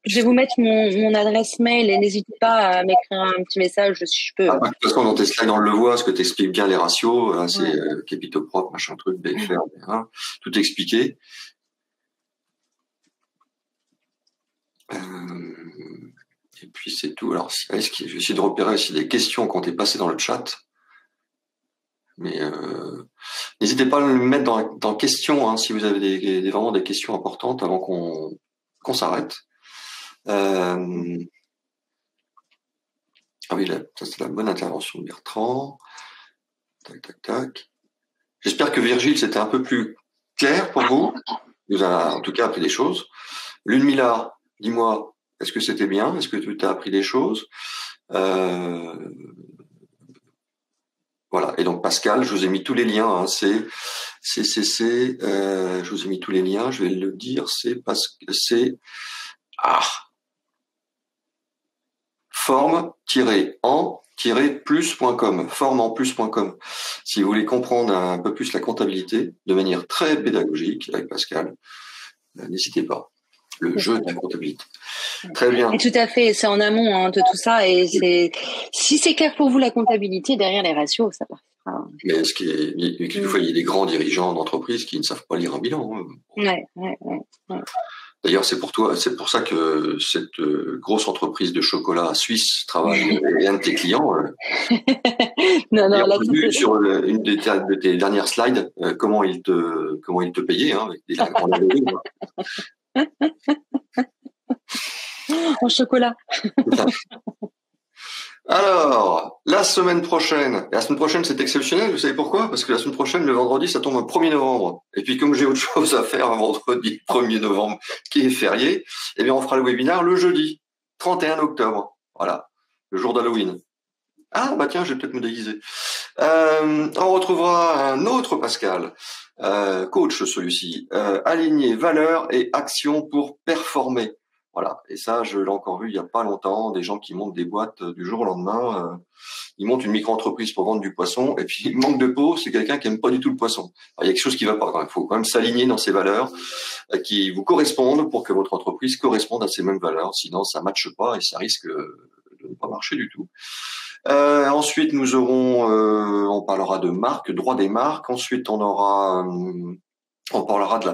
Je vais vous mettre mon adresse mail et n'hésitez pas à m'écrire un petit message si je peux. De toute façon, dans tes slides, on le voit, ce que tu expliques bien les ratios. Hein, c'est capitaux propres, machin truc, BFR, hein, tout expliqué. Et puis c'est tout. Alors, je vais essayer de repérer s'il y a des questions qui ont été passées dans le chat. Mais n'hésitez pas à le mettre dans questions hein, si vous avez vraiment des questions importantes avant qu'on s'arrête. Ah oui, ça c'est la bonne intervention de Bertrand. Tac, tac, tac. J'espère que Virgile, c'était un peu plus clair pour vous. Vous avez en tout cas appris des choses. Lune Millard, dis-moi, est-ce que c'était bien? Est-ce que tu as appris des choses? Voilà. Et donc Pascal, je vous ai mis tous les liens. Hein, je vous ai mis tous les liens. Je vais le dire. C'est forme-en-plus.com. Forme-en-plus.com. Si vous voulez comprendre un peu plus la comptabilité de manière très pédagogique avec Pascal, n'hésitez pas. Le jeu de la comptabilité. Très bien. Et tout à fait, c'est en amont hein, de tout ça. Et si c'est clair pour vous la comptabilité, derrière les ratios, ça partira. Mais quelquefois, il y a des grands dirigeants d'entreprise qui ne savent pas lire un bilan. Hein. Ouais. D'ailleurs, c'est pour ça que cette grosse entreprise de chocolat suisse travaille et un de tes clients. Non, là, vu sur une de tes dernières slides comment il te payait hein, avec des grands en chocolat. Alors, la semaine prochaine c'est exceptionnel, vous savez pourquoi? Parce que la semaine prochaine, le vendredi, ça tombe le 1er novembre. Et puis comme j'ai autre chose à faire un vendredi 1er novembre, qui est férié, eh bien on fera le webinaire le jeudi 31 octobre. Voilà, le jour d'Halloween. Ah bah tiens, je vais peut-être me déguiser. On retrouvera un autre Pascal, coach celui-ci, aligner valeurs et actions pour performer. Voilà, et ça, je l'ai encore vu il y a pas longtemps, des gens qui montent des boîtes du jour au lendemain. Ils montent une micro-entreprise pour vendre du poisson, et puis manque de peau, c'est quelqu'un qui aime pas du tout le poisson. Alors, il y a quelque chose qui va pas. Il faut quand même s'aligner dans ces valeurs qui vous correspondent pour que votre entreprise corresponde à ces mêmes valeurs. Sinon, ça matche pas et ça risque de ne pas marcher du tout. Ensuite, nous aurons, on parlera de marque, droit des marques. Ensuite, on parlera de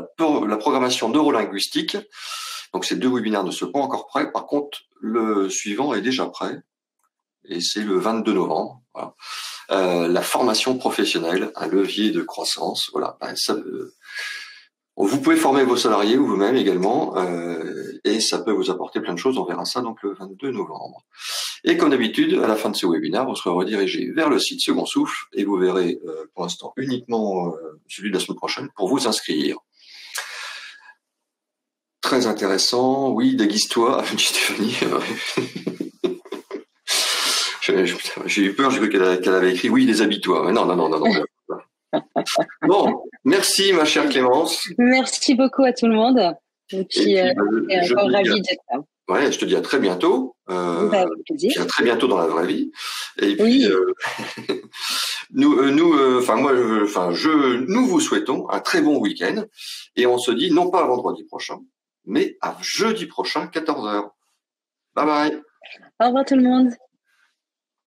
la programmation neurolinguistique. Donc, ces 2 webinaires ne sont pas encore prêts. Par contre, le suivant est déjà prêt. Et c'est le 22 novembre. Voilà. La formation professionnelle, un levier de croissance. Voilà. Vous pouvez former vos salariés ou vous-même également. Et ça peut vous apporter plein de choses. On verra ça donc le 22 novembre. Et comme d'habitude, à la fin de ce webinaire, vous serez redirigé vers le site Second Souffle et vous verrez pour l'instant uniquement celui de la semaine prochaine pour vous inscrire. Très intéressant. Oui, déguise-toi, dit Stéphanie. J'ai eu peur, j'ai cru qu'elle avait écrit oui, déshabille-toi. Mais non. Bon, merci ma chère Clémence. Merci beaucoup à tout le monde. Et puis, encore ravi d'être là. Ouais, je te dis à très bientôt. Avec plaisir. Puis à très bientôt dans la vraie vie. Et puis, nous vous souhaitons un très bon week-end. Et on se dit non pas à vendredi prochain, mais à jeudi prochain, 14h. Bye bye. Au revoir tout le monde.